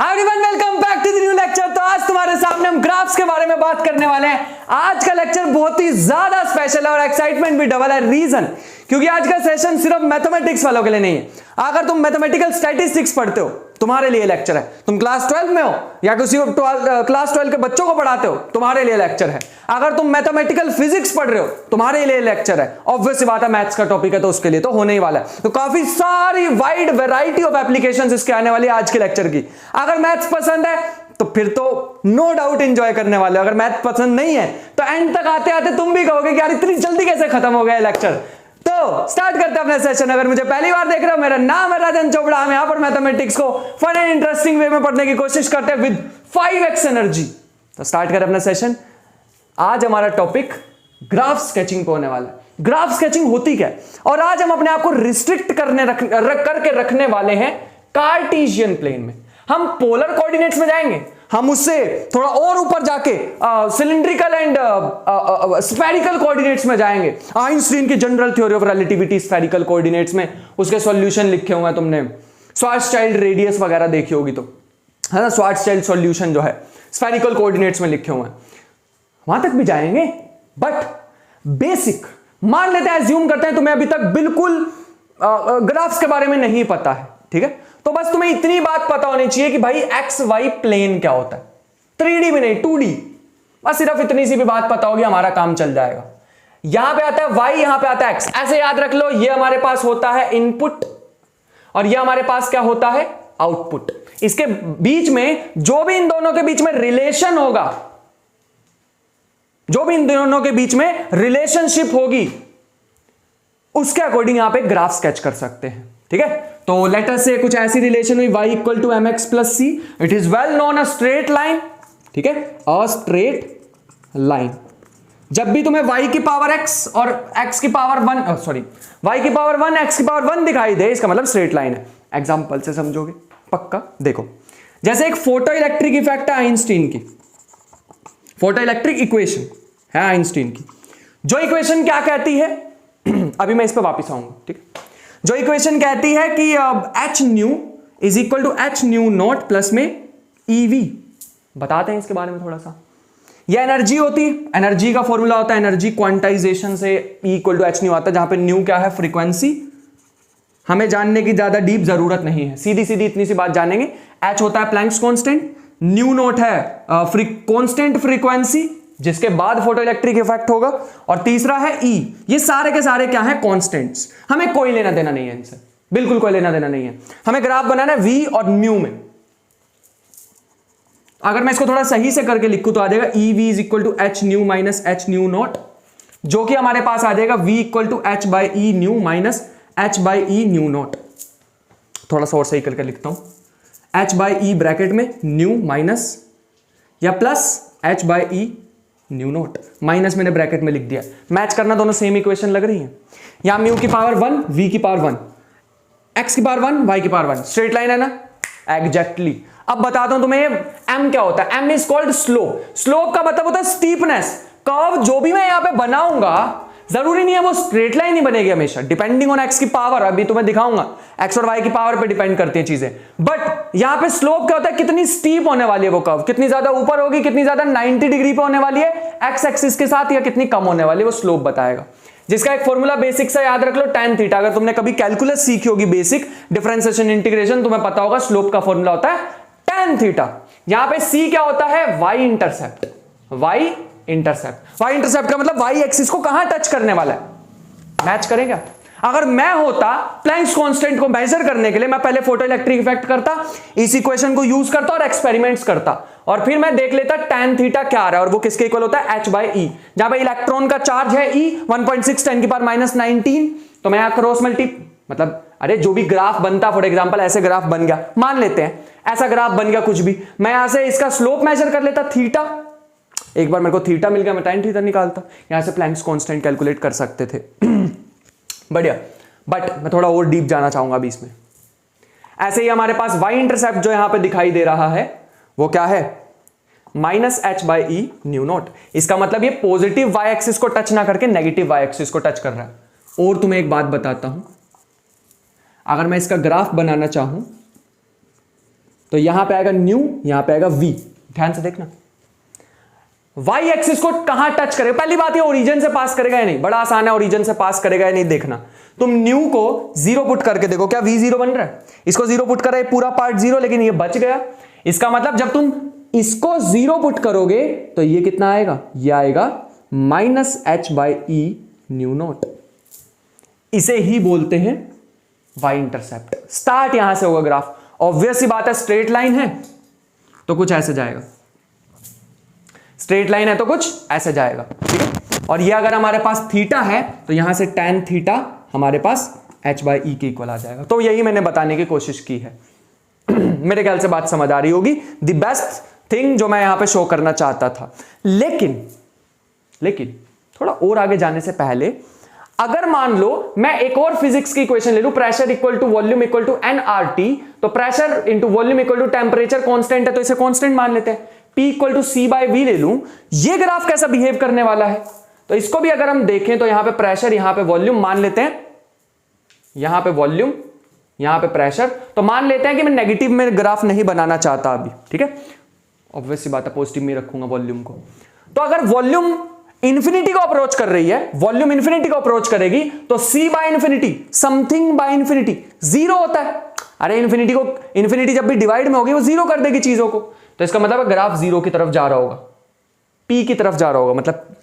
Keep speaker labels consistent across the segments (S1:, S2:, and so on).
S1: Everyone welcome back to the new lecture. तो आज तुम्हारे सामने हम ग्राफ्स के बारे में बात करने वाले हैं। आज का लेक्चर बहुत ही ज्यादा स्पेशल है और एक्साइटमेंट भी डबल है। रीजन क्योंकि आज का सेशन सिर्फ मैथमेटिक्स वालों के लिए नहीं है। अगर तुम मैथमेटिकल स्टैटिस्टिक्स पढ़ते हो तुम्हारे लिए लेक्चर है। तुम क्लास 12 में हो या किसी क्लास 12 के बच्चों को पढ़ाते हो तुम्हारे लिए लेक्चर है। अगर तुम मैथमेटिकल फिजिक्स पढ़ रहे हो तुम्हारे लिए लेक्चर है। ऑब्वियस सी बात है, मैथ्स का टॉपिक है तो उसके लिए तो होने ही वाला है। तो काफी सारी वाइड वैरायटी ऑफ एप्लीकेशंस इसके आने वाली है आज के लेक्चर की। अगर मैथ्स पसंद है तो फिर तो नो डाउट एंजॉय करने वाले हो। अगर मैथ पसंद नहीं है तो एंड तक आते आते तुम भी कहोगे कि यार इतनी जल्दी कैसे खत्म हो गया लेक्चर। तो स्टार्ट करते हैं अपना सेशन। अगर मुझे पहली बार देख रहे हो, मेरा नाम है राजन चोपड़ा। हम यहां पर मैथमेटिक्स को फन एंड इंटरेस्टिंग वे में पढ़ने की कोशिश करते हैं विद 5x एनर्जी। तो स्टार्ट करें अपना सेशन। आज हमारा टॉपिक ग्राफ स्केचिंग पे होने वाला है। ग्राफ स्केचिंग होती क्या है और आज हम अपने आप को रिस्ट्रिक्ट करके रखने वाले हैं कार्टेशियन प्लेन में। हम पोलर कोऑर्डिनेट्स में जाएंगे, हम उससे थोड़ा और ऊपर जाके सिलिंड्रिकल एंड स्फेरिकल कोऑर्डिनेट्स में जाएंगे। आइंस्टीन की general theory of relativity spherical coordinates में उसके सॉल्यूशन लिखे हुए हैं। तुमने श्वार्ट्ज़चाइल्ड रेडियस वगैरह देखी होगी तो है ना। श्वार्ट्ज़चाइल्ड सॉल्यूशन जो है स्फेरिकल कोऑर्डिनेट्स में लिखे हुए हैं, वहां तक भी जाएंगे। बट बेसिक मान लेते हैं, एज्यूम करते हैं तुम्हें अभी तक बिल्कुल ग्राफ्स के बारे में नहीं पता है, ठीक है। तो बस तुम्हें इतनी बात पता होनी चाहिए कि भाई एक्स वाई प्लेन क्या होता है। 3D में नहीं 2D, बस सिर्फ इतनी सी भी बात पता होगी हमारा काम चल जाएगा। यहां पे आता है वाई, यहां पे आता है एक्स। ऐसे याद रख लो, ये हमारे पास होता है इनपुट और ये हमारे पास क्या होता है आउटपुट। इसके बीच में जो भी इन दोनों के बीच में रिलेशन होगा, जो भी इन दोनों के बीच में रिलेशनशिप होगी, उसके अकॉर्डिंग यहां पे ग्राफ स्केच कर सकते हैं, ठीक है। तो लेट अस से कुछ ऐसी रिलेशन हुई y equal to mx plus C. It is well known a straight line, ठीक है, अ स्ट्रेट लाइन। जब भी तुम्हें y की पावर x और x की पावर 1 y की पावर 1 x की पावर 1 दिखाई दे, इसका मतलब स्ट्रेट लाइन है। एग्जांपल से समझोगे पक्का। देखो जैसे एक फोटो इलेक्ट्रिक इफेक्ट है आइंस्टीन की, फोटो इलेक्ट्रिक इक्वेशन है आइंस्टीन की। जो इक्वेशन क्या कहती है अभी मैं इस पर वापस आऊंगा, ठीक है। जो इक्वेशन कहती है कि H nu is equal to H nu naught plus में ईवी। बताते हैं इसके बारे में थोड़ा सा। यह एनर्जी होती है, एनर्जी का फॉर्मूला होता है एनर्जी क्वांटाइजेशन से E equal to H nu आता है, जहां पे न्यू क्या है फ्रीक्वेंसी। हमें जानने की ज्यादा डीप जरूरत नहीं है, सीधी सीधी इतनी सी बात जानेंगे। एच होता है प्लैंक्स कांस्टेंट, न्यू नॉट है कांस्टेंट फ्रीक्वेंसी जिसके बाद फोटो इलेक्ट्रिक इफेक्ट होगा, और तीसरा है ई। ये सारे के सारे क्या है कांस्टेंट्स। हमें कोई लेना देना नहीं है इनसे, बिल्कुल कोई लेना देना नहीं है। हमें ग्राफ बनाना है वी और म्यू में। अगर मैं इसको थोड़ा सही से करके लिखूं तो आ जाएगा E V is equal to H nu minus H nu naught, जो कि हमारे पास आ जाएगा V equal to H by E nu minus H by E nu naught. थोड़ा सा और सही करके लिखता हूं, एच बाई ई ब्रैकेट में न्यू माइनस या plus H by E nu naught, minus मैंने ब्रैकेट में लिख दिया। मैच करना, दोनों सेम इक्वेशन लग रही है। यहां म्यू की पावर 1 वी की पावर 1 एक्स की पावर 1 वाई की पावर 1, स्ट्रेट लाइन है ना एग्जैक्टली। अब बताता हूं तुम्हें एम क्या होता है। M is called slope. Slope का मतलब होता है स्टीपनेस। कर्व जो भी मैं यहां पे बनाऊंगा जरूरी नहीं है वो स्ट्रेट लाइन ही बनेगी हमेशा, डिपेंडिंग ऑन एक्स की पावर। अभी तुम्हें दिखाऊंगा एक्स और वाई की पावर पे डिपेंड करती है चीजें। बट यहां पे स्लोप क्या होता है, कितनी स्टीप होने वाली है वो कर्व, कितनी ज्यादा ऊपर होगी, कितनी ज्यादा 90 डिग्री पे होने वाली है एक्स एक्सिस के साथ, या कितनी कम होने वाली है, वो स्लोप बताएगा। जिसका एक फॉर्मूला बेसिक से याद रख लो, tan थीटा। अगर तुमने कभी कैलकुलस सीखी होगी बेसिक डिफरेंशिएशन इंटीग्रेशन, तुम्हें पता होगा स्लोप का फॉर्मूला होता है tan थीटा। यहां पे c क्या होता है y इंटरसेप्ट। y इंटरसेप्ट का मतलब y एक्सिस को कहां टच करने वाला है, मैच करेगा। अगर मैं होता प्लैंक्स कांस्टेंट को मेजर करने के लिए, मैं पहले फोटो इलेक्ट्रिक इफेक्ट करता, इस इक्वेशन को यूज करता और एक्सपेरिमेंट्स करता, और फिर मैं देख लेता tan थीटा क्या आ रहा है, और वो किसके इक्वल होता है h बाई ई। जहां पे इलेक्ट्रॉन का चार्ज है e 1.6 10 की पावर माइनस 19, तो मैं यहां क्रॉस मतलब अरे जो भी ग्राफ बनता, फॉर एग्जांपल ऐसे ग्राफ बन गया, मान लेते हैं ऐसा ग्राफ बन गया कुछ भी, मैं यहां से इसका स्लोप मेजर कर लेता थीटा। एक बार मेरे को थीटा मिल गया, मैं tan थीटा निकालता, यहां से प्लैंक्स कांस्टेंट कैलकुलेट कर सकते थे। बढ़िया। बट मैं थोड़ा और डीप जाना चाहूंगा अभी इसमें। ऐसे ही हमारे पास y इंटरसेप्ट जो यहां पे दिखाई दे रहा है वो क्या है, minus H by E nu not. इसका मतलब ये पॉजिटिव y एक्सिस को टच ना करके नेगेटिव y एक्सिस को टच कर रहा है। और तुम्हें एक बात बताता हूं, अगर मैं इसका ग्राफ बनाना चाहूं तो यहां पे आएगा न्यू, यहां पे आएगा v। ध्यान से देखना, वाई एक्सिस को कहां टच करेगा, पहली बात ये ओरिजिन से पास करेगा या नहीं, बड़ा आसान है, ओरिजिन से पास करेगा या नहीं देखना। तुम न्यू को 0 पुट करके देखो, क्या v 0 बन रहा है? इसको 0 पुट करा, पूरा पार्ट 0, लेकिन ये बच गया। इसका मतलब जब तुम इसको 0 पुट करोगे तो ये कितना आएगा, ये आएगा -h/e न्यू नॉट। इसे ही बोलते हैं y इंटरसेप्ट। स्टार्ट यहां से होगा ग्राफ, ऑब्वियस सी बात है, स्ट्रेट लाइन है तो कुछ ऐसे जाएगा, स्ट्रेट लाइन है तो कुछ ऐसे जाएगा, ठीक है। और ये अगर हमारे पास थीटा है तो यहां से tan थीटा हमारे पास h/e के इक्वल आ जाएगा। तो यही मैंने बताने की कोशिश की है। मेरे ख्याल से बात समझ आ रही होगी। द बेस्ट थिंग जो मैं यहां पे शो करना चाहता था, लेकिन थोड़ा और आगे जाने से पहले अगर मान लो मैं एक और फिजिक्स की इक्वेशन ले लूं, pressure equal to volume equal to nRT, तो pressure into volume equal to temperature constant है तो इसे कांस्टेंट मान लेते हैं, P इक्वल टू C/V ले लूं, ये ग्राफ कैसा बिहेव करने वाला है। तो इसको भी अगर हम देखें तो यहां पे प्रेशर, यहां पे वॉल्यूम मान लेते हैं, यहां पे वॉल्यूम, यहां पे प्रेशर, तो मान लेते हैं कि मैं नेगेटिव में ग्राफ नहीं बनाना चाहता अभी, ठीक है, ऑब्वियस सी बात है, पॉजिटिव में रखूंगा वॉल्यूम को। तो अगर वॉल्यूम इंफिनिटी को अप्रोच कर रही है, वॉल्यूम इंफिनिटी को अप्रोच करेगी तो C/इंफिनिटी, समथिंग बाय इंफिनिटी 0 होता है। अरे इंफिनिटी जब भी डिवाइड में होगी वो 0 कर देगी चीजों को, तो इसका मतलब ग्राफ 0 की तरफ जा रहा होगा, P की तरफ जा रहा होगा, मतलब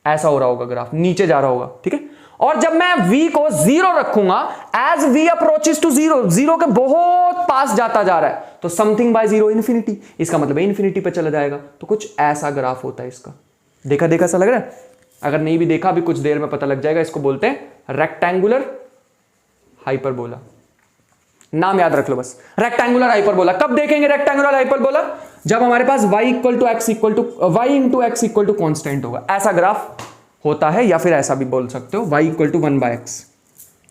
S1: ऐसा हो रहा होगा ग्राफ, नीचे जा रहा होगा, ठीक है। और जब मैं v को 0 रखूंगा, एज v अप्रोचेस टू 0 के बहुत पास जाता जा रहा है, तो समथिंग बाय 0 इंफिनिटी, इसका मतलब इंफिनिटी पे चला जाएगा। तो कुछ ऐसा ग्राफ होता है इसका। देखा सा लग रहा है? अगर नहीं भी देखा अभी कुछ देर में पता लग जाएगा। इसको बोलते हैं रेक्टेंगुलर हाइपरबोला। नाम याद रख लो बस, रेक्टेंगुलर हाइपरबोला। कब देखेंगे रेक्टेंगुलर हाइपरबोला? जब हमारे पास y equal to x equal to y into X equal to constant होगा, ऐसा ग्राफ होता है। या फिर ऐसा भी बोल सकते हो, y equal to 1/x,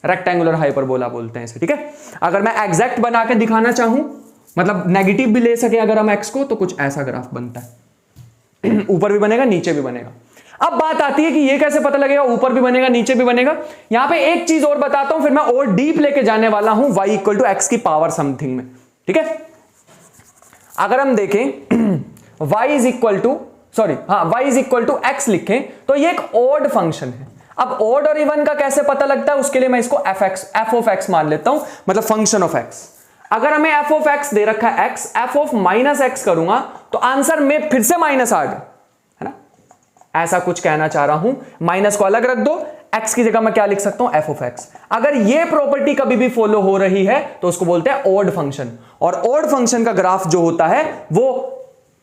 S1: rectangular hyperbola बोलते हैं इसे, ठीक है। अगर मैं एग्जैक्ट बना के दिखाना चाहूं, मतलब नेगेटिव भी ले सके अगर हम x को, तो कुछ ऐसा ग्राफ बनता है। ऊपर भी बनेगा, नीचे भी बनेगा। अब बात आती है कि ये कैसे पता लगेगा ऊपर भी बनेगा नीचे भी बनेगा। यहां पे एक चीज और बताता हूं, फिर मैं और डीप लेके जाने वाला हूं y इक्वल टू एक्स की पावर समथिंग में, ठीक है। अगर हम देखें y is equal to y is equal to X लिखें तो ये एक ऑड फंक्शन है। अब ऑड और इवन का कैसे पता लगता है, उसके लिए मैं इसको f ऑफ x मान लेता हूं, मतलब फंक्शन ऑफ x। अगर हमें f ऑफ x दे रखा है x, f of minus x करूंगा तो आंसर में फिर से माइनस आ गया, है ना। ऐसा कुछ कहना चाह रहा हूं, माइनस को अलग रख दो, x की जगह मैं क्या लिख सकता हूं, f ऑफ x। अगर ये प्रॉपर्टी कभी भी फॉलो हो रही है तो उसको बोलते हैं ऑड फंक्शन। और ऑड फंक्शन का ग्राफ जो होता है वो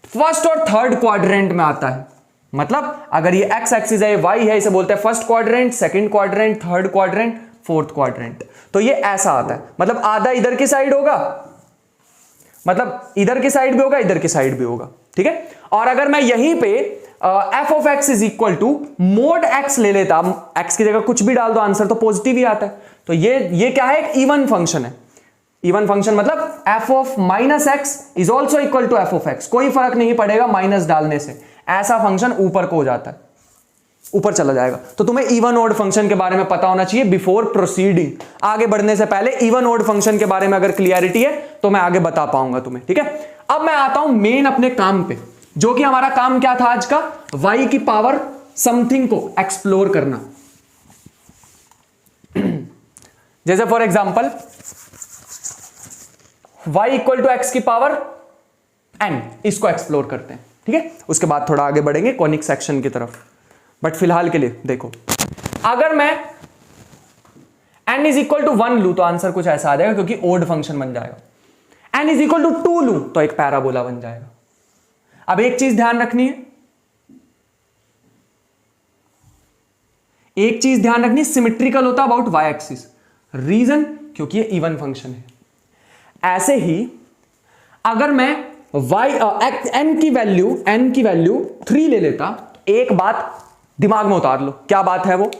S1: फर्स्ट और थर्ड क्वाड्रेंट में आता है। मतलब अगर ये x एक्सिस है, y है, इसे बोलते हैं first quadrant, second quadrant, third quadrant, fourth quadrant. तो ये ऐसा आता है, मतलब आधा इधर की साइड होगा, मतलब इधर की साइड भी होगा, इधर की साइड भी होगा, ठीक है। और अगर मैं यहीं पे f of x is equal to mod x ले लेता, x की जगह कुछ भी डाल दो, आंसर तो पॉजिटिव ही आता है। तो ये क्या है, एक इवन फंक्शन है। इवन फंक्शन मतलब f of minus X is also equal to f of x, कोई फर्क नहीं पड़ेगा माइनस डालने से, ऐसा फंक्शन ऊपर को हो जाता है, ऊपर चला जाएगा। तो तुम्हें इवन ऑड फंक्शन के बारे में पता होना चाहिए बिफोर प्रोसीडिंग। आगे बढ़ने से पहले इवन ऑड फंक्शन के बारे में अगर क्लियरिटी है तो मैं आगे बता पाऊंगा तुम्हें, ठीक है। अब मैं आता हूं मेन अपने काम पे, जो कि हमारा काम क्या था आज का, y की पावर समथिंग को एक्सप्लोर करना। जैसे for example y equal to X की पावर n, इसको एक्सप्लोर करते हैं, ठीक है। उसके बाद थोड़ा आगे बढ़ेंगे कॉनिक सेक्शन की तरफ, बट फिलहाल के लिए देखो, अगर मैं n इज इक्वल टू 1 लू तो आंसर कुछ ऐसा आ जाएगा, क्योंकि ओड फंक्शन बन जाएगा। n इज इक्वल टू 2 लू तो एक पैराबोला बन जाएगा। अब एक चीज ध्यान रखनी है, सिमेट्रिकल होता है अबाउट y एक्सिस। रीजन, क्योंकि ये इवन फंक्शन है। ऐसे ही अगर मैं n की वैल्यू 3 ले लेता, एक बात दिमाग में उतार लो, क्या बात है वो,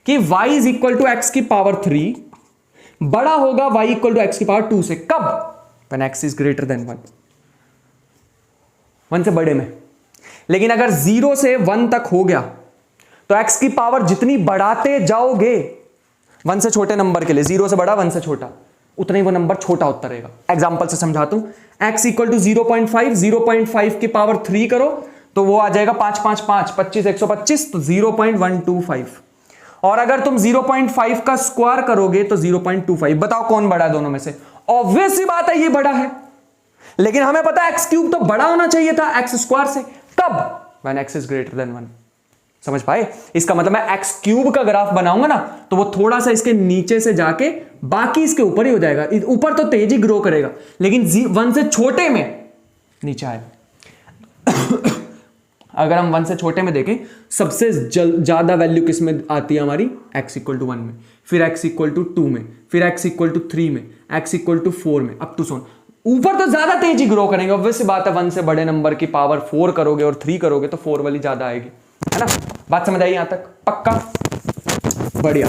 S1: कि y is equal to X की पावर 3 बड़ा होगा y इक्वल टू एक्स की पावर 2 से। कब? when x is greater than 1 से बड़े में। लेकिन अगर 0 से 1 तक हो गया तो x की पावर जितनी बढ़ाते जाओगे 1 से छोटे नंबर के लिए, 0 से बड़ा 1 से छोटा, उतना ही वो नंबर छोटा होता रहेगा। एग्जाम्पल से समझाता हूं, x इक्वल टू 0.5, 0.5 की पावर 3 करो तो वो आ जाएगा 5 5 5 25 125, तो 0.125। और अगर तुम 0.5 का स्क्वायर करोगे तो 0.25। बताओ कौन बड़ा है दोनों में से? ऑब्वियस सी बात है ये बड़ा है, लेकिन हमें पता है x क्यूब तो बड़ा होना चाहिए था x स्क्वायर से। कब? When x is greater than 1। समझ पाए? इसका मतलब मैं x क्यूब का ग्राफ बनाऊंगा ना तो वो थोड़ा सा इसके नीचे से जाके बाकी इसके ऊपर ही हो जाएगा। ऊपर तो तेजी ग्रो करेगा, लेकिन 1 से छोटे में नीचे आएगा। अगर हम 1 से छोटे में देखें, सबसे ज्यादा वैल्यू किस में आती है हमारी? x इक्वल टू 1 में, फिर x इक्वल टू 2 में, फिर x इक्वल टू 3 में, x इक्वल टू 4 में, अप टू सो ऑन। ऊपर तो ज्यादा तेजी ग्रो करेंगे, ऑब्वियस सी बात है। 1 से बड़े नंबर की पावर 4 करोगे और 3 करोगे तो 4 वाली ज्यादा आएगी, है ना? बात समझ आई यहां तक? पक्का? बढ़िया।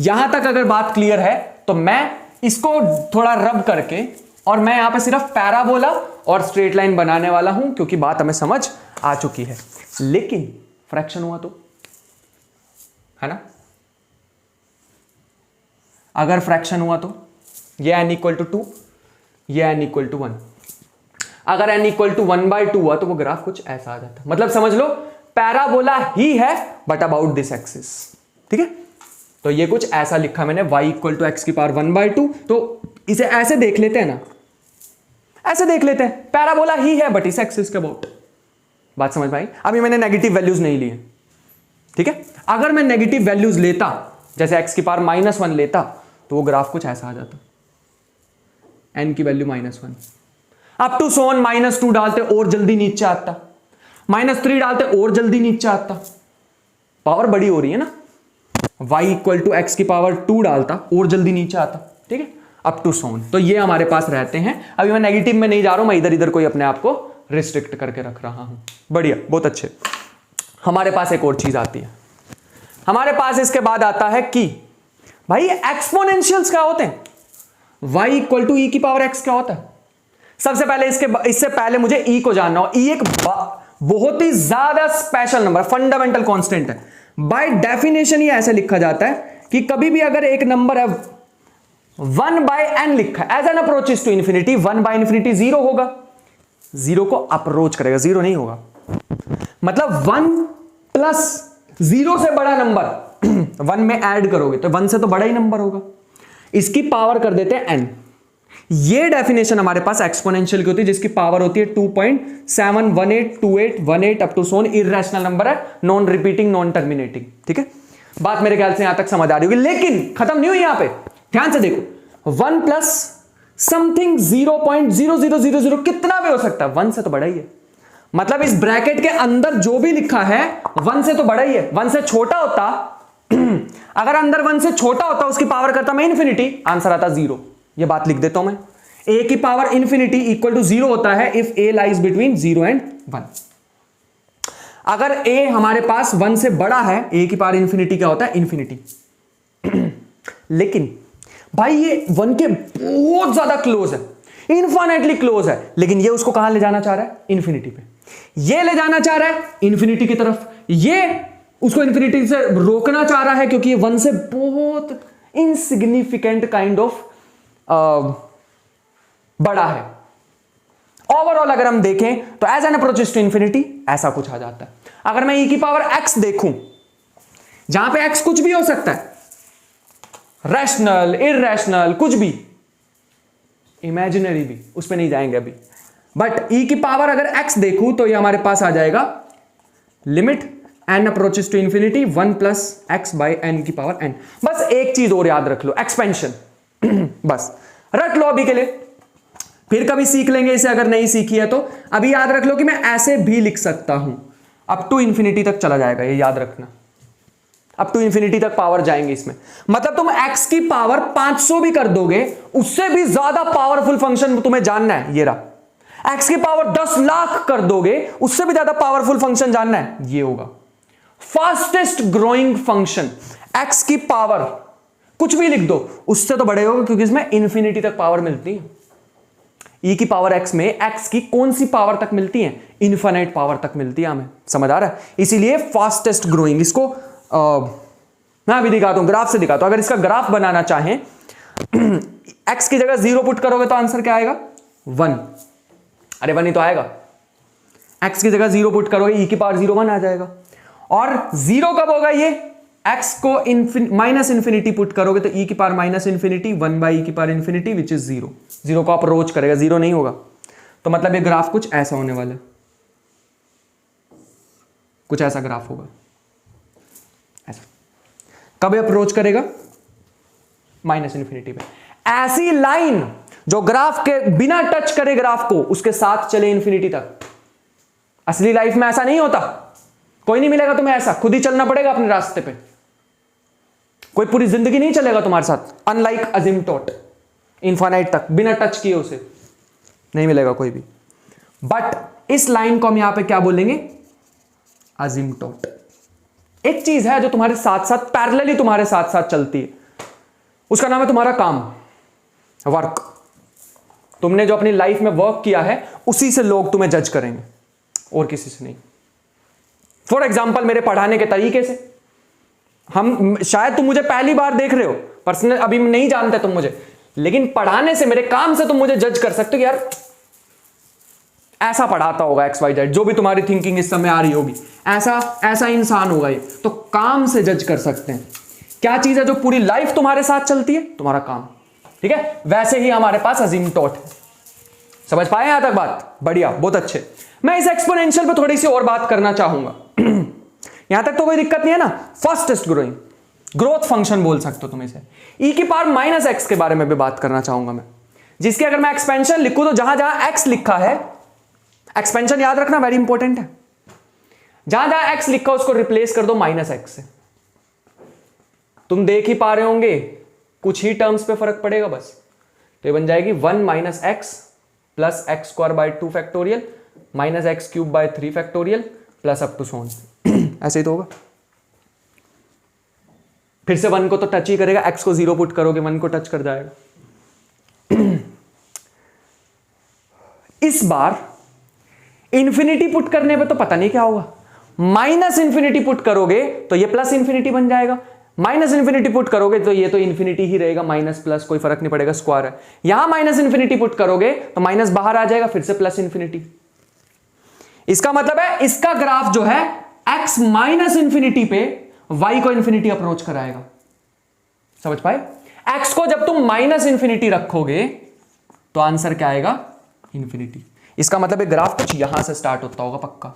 S1: यहां तक अगर बात क्लियर है तो मैं इसको थोड़ा रब करके और मैं यहां पे सिर्फ पैराबोला और स्ट्रेट लाइन बनाने वाला हूं, क्योंकि बात हमें समझ आ चुकी है। लेकिन फ्रैक्शन हुआ तो, है ना? अगर फ्रैक्शन हुआ तो ये n इक्वल टू 2, ये n इक्वल टू 1। अगर n इक्वल टू 1/2 हुआ तो वो ग्राफ कुछ ऐसा आ जाता। मतलब समझ लो पैराबोला ही है बट अबाउट दिस एक्सिस। ठीक है, तो ये कुछ ऐसा लिखा मैंने, y इक्वल टू एक्स की पावर 1/2। तो इसे ऐसे देख लेते हैं ना, ऐसे देख लेते हैं, पैराबोला ही है बट इस एक्सिस के अबाउट। बात समझ में आई? अभी मैंने नेगेटिव वैल्यूज नहीं लिए, ठीक है? अगर मैं नेगेटिव वैल्यूज लेता, जैसे x की पावर -1 लेता, तो वो ग्राफ कुछ ऐसा आ जाता, n की value -1, up to so on -2 डालते और जल्दी नीचे आता, -3 डालते और जल्दी नीचे आता। पावर बड़ी हो रही है ना, y इक्वल टू एक्स की पावर 2 डालता और जल्दी नीचे आता। ठीक है, अप टू सो ऑन। तो ये हमारे पास रहते हैं। अभी मैं नेगेटिव में नहीं जा रहा हूं, मैं इधर इधर कोई अपने आप को रिस्ट्रिक्ट करके रख रहा हूं। बढ़िया, बहुत अच्छे। हमारे पास एक और चीज आती है, हमारे पास इसके बाद आता है कि भाई एक्सपोनेंशियल्स क्या होते हैं? y इक्वल टू ई की पावर x क्या होता है? सबसे पहले इससे पहले मुझे e को जानना हो। e एक बहुत ही ज्यादा स्पेशल नंबर, फंडामेंटल कांस्टेंट है। बाय डेफिनेशन ये ऐसे लिखा जाता है कि कभी भी अगर एक नंबर है 1/n लिखा है, as N approaches to infinity, 1/∞ 0 होगा, 0 को अप्रोच करेगा, 0 नहीं होगा। मतलब 1 प्लस 0 से बड़ा नंबर 1 में ऐड करोगे तो 1 से तो बड़ा ही नंबर होगा। इसकी पावर कर देते हैं n। ये डेफिनेशन हमारे पास एक्सपोनेंशियल की होती है, जिसकी पावर होती है 2.7182818 up to so on. Irrational number है, नॉन रिपीटिंग, नॉन टर्मिनेटिंग। ठीक है, बात मेरे ख्याल से यहां तक समझ आ रही होगी। लेकिन खत्म नहीं हुई यहां पे, ध्यान से देखो। 1 प्लस समथिंग 0.0000 कितना भी हो सकता है, 1 से तो बड़ा ही है। मतलब इस ब्रैकेट के अंदर जो भी लिखा है 1 से तो बड़ा ही है। 1 से छोटा होता अगर अंदर 1 से छोटा होता उसकी पावर करता मैं इंफिनिटी, आंसर आता 0। ये बात लिख देता हूं मैं, a की पावर इंफिनिटी इक्वल टू 0 होता है if a lies between 0 and 1। अगर a हमारे पास 1 से बड़ा है, a की पावर इंफिनिटी क्या होता है? इंफिनिटी। लेकिन भाई ये 1 के बहुत ज्यादा क्लोज है, इनफाइनाइटली क्लोज है, लेकिन ये उसको कहां ले जाना चाह रहा है? इंफिनिटी पे। ये ले जाना चाह रहा है इंफिनिटी की तरफ, ये उसको इंफिनिटी से रोकना चाह रहा है, क्योंकि ये 1 से बहुत इनसिग्निफिकेंट काइंड ऑफ बड़ा है। ओवरऑल अगर हम देखें तो as N approaches to infinity ऐसा कुछ आ जाता है। अगर मैं e की पावर x देखूं, जहां पे x कुछ भी हो सकता है, रैशनल, इररैशनल, कुछ भी, इमेजिनरी भी, उस पे नहीं जाएंगे अभी। बट e की पावर अगर x देखूं तो ये हमारे पास आ जाएगा limit n approaches to infinity 1 plus x by n की पावर n। बस एक चीज और याद रख लो, एक्सपेंशन। बस रख लो अभी के लिए, फिर कभी सीख लेंगे इसे अगर नहीं सीखी है तो। अभी याद रख लो कि मैं ऐसे भी लिख सकता हूं, अप टू इंफिनिटी तक चला जाएगा, ये याद रखना। अप टू इंफिनिटी तक पावर जाएंगे इसमें। मतलब तुम x की पावर 500 भी कर दोगे, उससे भी ज्यादा पावरफुल फंक्शन तुम्हें जानना है, ये रहा। x की पावर 10 लाख कर दोगे, उससे भी ज्यादा पावरफुल फंक्शन जानना है, ये होगा। फास्टेस्ट ग्रोइंग फंक्शन, x की पावर कुछ भी लिख दो, उससे तो बड़े होगा, क्योंकि इसमें इंफिनिटी तक पावर मिलती है। e की पावर x में x की कौन सी पावर तक मिलती है? इनफाइनाइट पावर तक मिलती है हमें, समझ आ रहा है? इसीलिए फास्टेस्ट ग्रोइंग। इसको मैं अभी दिखाता हूं, ग्राफ से दिखाता हूं। अगर इसका ग्राफ बनाना चाहें x की जगह 0 पुट करोगे तो आंसर क्या आएगा 1। अरे 1 ही तो आएगा। x की जगह 0 पुट करोगे e की पावर 0 1 आ जाएगा। और 0 कब होगा ये, x को माइनस इंफिनिटी पुट करोगे तो e की power minus infinity 1 by e की पावर इंफिनिटी विच इज 0। 0 को अप्रोच करेगा, 0 नहीं होगा। तो मतलब ये ग्राफ कुछ ऐसा होने वाला है, कुछ ऐसा ग्राफ होगा, ऐसा। कब अप्रोच करेगा, माइनस इंफिनिटी पे। ऐसी लाइन जो ग्राफ के बिना टच करे ग्राफ को, उसके साथ चले इंफिनिटी तक। असली लाइफ में ऐसा नहीं होता, कोई नहीं मिलेगा तुम्हें ऐसा, खुद ही चलना पड़ेगा अपने रास्ते पे। कोई पूरी जिंदगी नहीं चलेगा तुम्हारे साथ, अनलाइक अजिम्पटोट, इनफाइनाइट तक बिना टच किए उसे नहीं मिलेगा कोई भी। बट इस लाइन को हम यहां पे क्या बोलेंगे, अजिम्पटोट। एक चीज है जो तुम्हारे साथ साथ पैरेलली तुम्हारे साथ साथ चलती है, उसका नाम है तुम्हारा काम, वर्क। तुमने जो अपनी लाइफ में वर्क किया है उसी से लोग तुम्हें जज करेंगे, और किसी से नहीं। फॉर एग्जाम्पल मेरे पढ़ाने के तरीके से, हम शायद तुम मुझे पहली बार देख रहे हो, पर्सनल अभी नहीं जानते तुम मुझे, लेकिन पढ़ाने से, मेरे काम से तुम मुझे जज कर सकते हो कि यार ऐसा पढ़ाता होगा XYZ, जो भी तुम्हारी थिंकिंग इस समय आ रही होगी, ऐसा इंसान होगा ये। तो काम से जज कर सकते हैं। क्या चीज है जो पूरी लाइफ तुम्हारे साथ चलती है, तुम्हारा काम। ठीक है, वैसे ही हमारे पास अजिम्पटोट है। समझ पाए यहां तक बात, बढ़िया, बहुत अच्छे। मैं इस एक्सपोनेंशियल पे थोड़ी सी और बात करना चाहूंगा। यहां तक तो कोई दिक्कत नहीं है ना। फर्स्ट ग्रोइंग ग्रोथ फंक्शन बोल सकते हो तुम इसे। e की पावर माइनस एक्स के बारे में भी बात करना चाहूंगा मैं, जिसकी अगर मैं एक्सपेंशन लिखूं तो जहां जहां x लिखा है, एक्सपेंशन याद रखना वेरी इंपॉर्टेंट है, जहां जहां x लिखा उसको रिप्लेस कर दो माइनस एक्स से। तुम देख ही पा रहे होंगे कुछ ही टर्म्स पे फर्क पड़ेगा बस। तो ये बन जाएगी 1 minus X plus x square by 2 factorial minus X cube by 3 factorial plus up to so on. ऐसे ही तो होगा। फिर से 1 को तो टच ही करेगा, x को 0 पुट करोगे 1 को टच कर जाएगा। इस बार इंफिनिटी पुट करने पे तो पता नहीं क्या होगा। माइनस इंफिनिटी पुट करोगे तो ये प्लस इंफिनिटी बन जाएगा, माइनस इंफिनिटी पुट करोगे तो ये तो इंफिनिटी ही रहेगा, माइनस प्लस कोई फर्क नहीं पड़ेगा, स्क्वायर है। यहां माइनस इंफिनिटी पुट करोगे तो माइनस बाहर आ जाएगा, फिर से प्लस इंफिनिटी। इसका मतलब है इसका ग्राफ जो है x माइनस इंफिनिटी पे y को इंफिनिटी अप्रोच कराएगा। समझ पाए? x को जब तुम माइनस इंफिनिटी रखोगे तो आंसर क्या आएगा, इंफिनिटी। इसका मतलब है ग्राफ कुछ यहां से स्टार्ट होता होगा पक्का।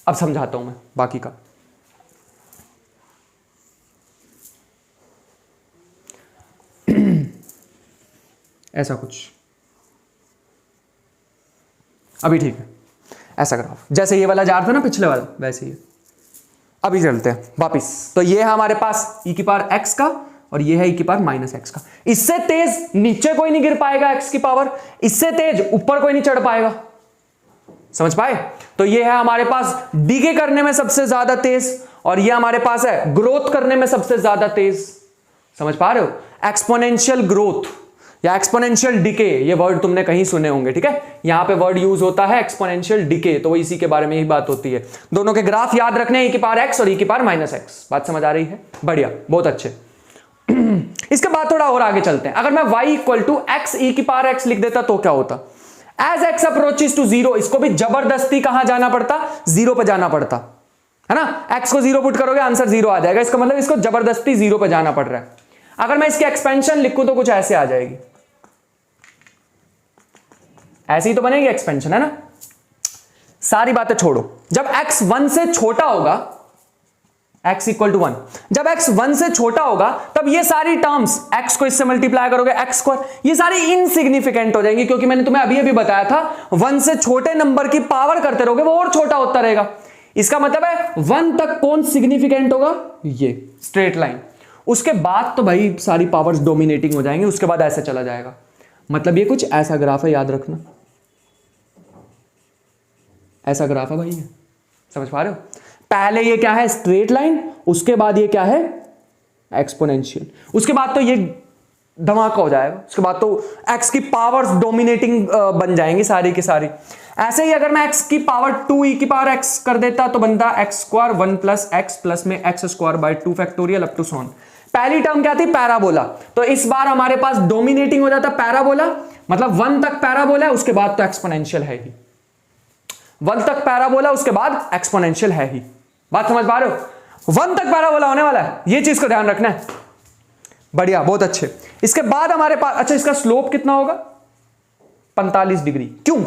S1: अब समझाता हूं मैं बाकी का। ऐसा कुछ अभी ठीक है, ऐसा ग्राफ जैसे ये वाला जार था ना पिछले वाला, वैसे ही। अभी चलते हैं वापिस। तो ये है हमारे पास e की पावर x का और ये है e की पावर माइनस एक्स का। इससे तेज नीचे कोई नहीं गिर पाएगा x की पावर, इससे तेज ऊपर कोई नहीं चढ़ पाएगा। समझ पाए? तो ये है हमारे पास डीके करने में सबसे ज्यादा तेज और ये हमारे पास है ग्रोथ करने में सबसे ज्यादा तेज। समझ पा रहे हो? एक्सपोनेंशियल ग्रोथ या एक्सपोनेंशियल डिके, ये वर्ड तुमने कहीं सुने होंगे। ठीक है, यहां पे वर्ड यूज होता है एक्सपोनेंशियल डिके, तो इसी के बारे में ही बात होती है। दोनों के ग्राफ याद रखने, e की पावर x और e की पावर माइनस एक्स। बात समझ आ रही है? बढ़िया, बहुत अच्छे। इसके बाद थोड़ा और आगे चलते हैं। अगर मैं y equal to X e की पावर x लिख देता तो क्या होता? एज x अप्रोचेस टू 0, इसको भी जबरदस्ती कहां जाना पड़ता, 0 पे जाना पड़ता है ना। x को 0 पुट करोगे आंसर 0 आ जाएगा, इसका मतलब इसको जबरदस्ती 0 पे जाना पड़ रहा है। अगर मैं इसकी एक्सपेंशन लिखूं तो कुछ ऐसे आ जाएगी, ऐसी तो बनेगी एक्सपेंशन, है ना। सारी बातें छोड़ो, जब x 1 से छोटा होगा, x इक्वल टू 1, जब x 1 से छोटा होगा तब ये सारी टर्म्स x को इससे मल्टीप्लाई करोगे x स्क्वायर, ये सारी इनसिग्निफिकेंट हो जाएंगी, क्योंकि मैंने तुम्हें अभी अभी बताया था 1 से छोटे नंबर की पावर करते रहोगे वो और छोटा होता रहेगा। इसका मतलब है 1 तक कौन सिग्निफिकेंट होगा, ये स्ट्रेट लाइन। उसके बाद तो भाई सारी पावर्स डोमिनेटिंग हो जाएंगी, उसके बाद ऐसे चला जाएगा। मतलब ये कुछ ऐसा ग्राफ है, याद रखना, ऐसा ग्राफ है भाई ये। समझ पा रहे हो? पहले ये क्या है, स्ट्रेट लाइन, उसके बाद ये क्या है, एक्सपोनेंशियल, उसके बाद तो ये धमाका हो जाएगा, उसके बाद तो x की पावर्स डोमिनेटिंग बन जाएंगी सारी की सारी। ऐसे ही अगर मैं x की पावर 2e की पावर x कर देता तो बनता x square 1 plus x plus में x square by 2 factorial up to so on. पहली टर्म क्या थी, पैराबोला, तो इस बार हमारे पास डोमिनेटिंग हो जाता पैराबोला, मतलब 1 तक पैराबोला है, उसके बाद तो एक्सपोनेंशियल है ही, 1 तक पैराबोला उसके बाद एक्सपोनेंशियल है ही। बात समझ पा रहे हो, 1 तक पैराबोला होने वाला है, ये चीज को ध्यान रखना है। बढ़िया, बहुत अच्छे। इसके बाद हमारे पास, अच्छा इसका स्लोप कितना होगा, 45 डिग्री। क्यों,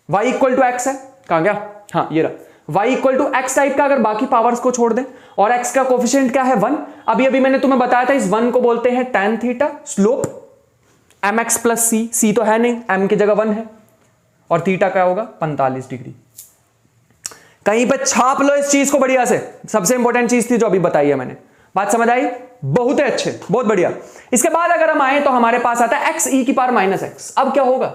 S1: y इक्वल टू एक्स है, कहां गया, हाँ ये रहा, y equal to X type का, अगर बाकी पावर्स को छोड़ दें, और x का कोफिशिएंट क्या है 1, अभी अभी मैंने तुम्हें बताया था, इस 1 को बोलते हैं tan theta, slope mx plus c तो है नहीं, m की जगह 1 है, और थीटा क्या होगा 45 डिग्री। कहीं पे छाप लो इस चीज को बढ़िया से, सबसे इंपॉर्टेंट चीज थी जो अभी बताई है मैंने। बात समझ आई, बहुत ही अच्छे, बहुत बढ़िया। इसके बाद अगर हम आए तो हमारे पास आता है x e की पावर माइनस एक्स। अब क्या होगा,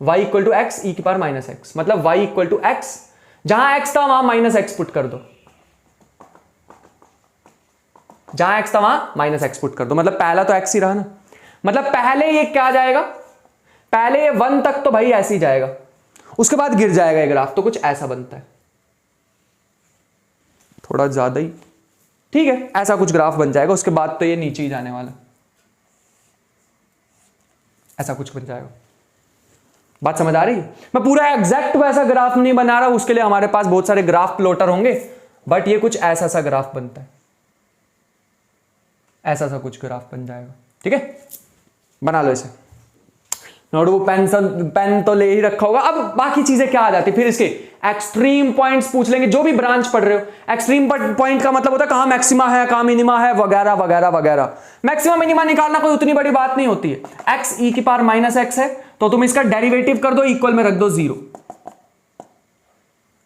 S1: y equal to x e की पावर माइनस एक्स, मतलब y इक्वल टू एक्स, जहां x था वहां माइनस एक्स पुट कर दो, जहां x था वहां माइनस एक्स पुट कर दो, मतलब पहला तो x ही रहा ना, मतलब पहले ये क्या जाएगा, पहले ये 1 तक तो भाई ऐसे ही जाएगा, उसके बाद गिर जाएगा ये ग्राफ, तो कुछ ऐसा बनता है, थोड़ा ज्यादा ही, ठीक है, ऐसा कुछ ग्राफ बन जाएगा, उसके बाद तो ये नीचे ही जाने वाला, ऐसा कुछ बन जाएगा। बात समझ आ रही है, मैं पूरा एग्जैक्ट वैसा ग्राफ नहीं बना रहा, उसके लिए हमारे पास बहुत सारे ग्राफ प्लॉटर होंगे, बट ये कुछ ऐसा सा ग्राफ बनता है, ऐसा सा कुछ ग्राफ बन जाएगा, ठीक है, बना लो इसे। नोटबुक पेन तो ले ही रखा होगा। अब बाकी चीजें क्या आ जाती, फिर इसके एक्सट्रीम पॉइंट्स पूछ लेंगे, जो भी ब्रांच पढ़ रहे हो। एक्सट्रीम पॉइंट का मतलब होता है कहां मैक्सिमा है, कहां मिनिमा है, वगैरह वगैरह वगैरह। मैक्सिमा मिनिमा निकालना कोई उतनी बड़ी बात नहीं होती है। एक्स ई की पावर माइनस एक्स है, तो तुम इसका डेरिवेटिव कर दो, इक्वल में रख दो 0,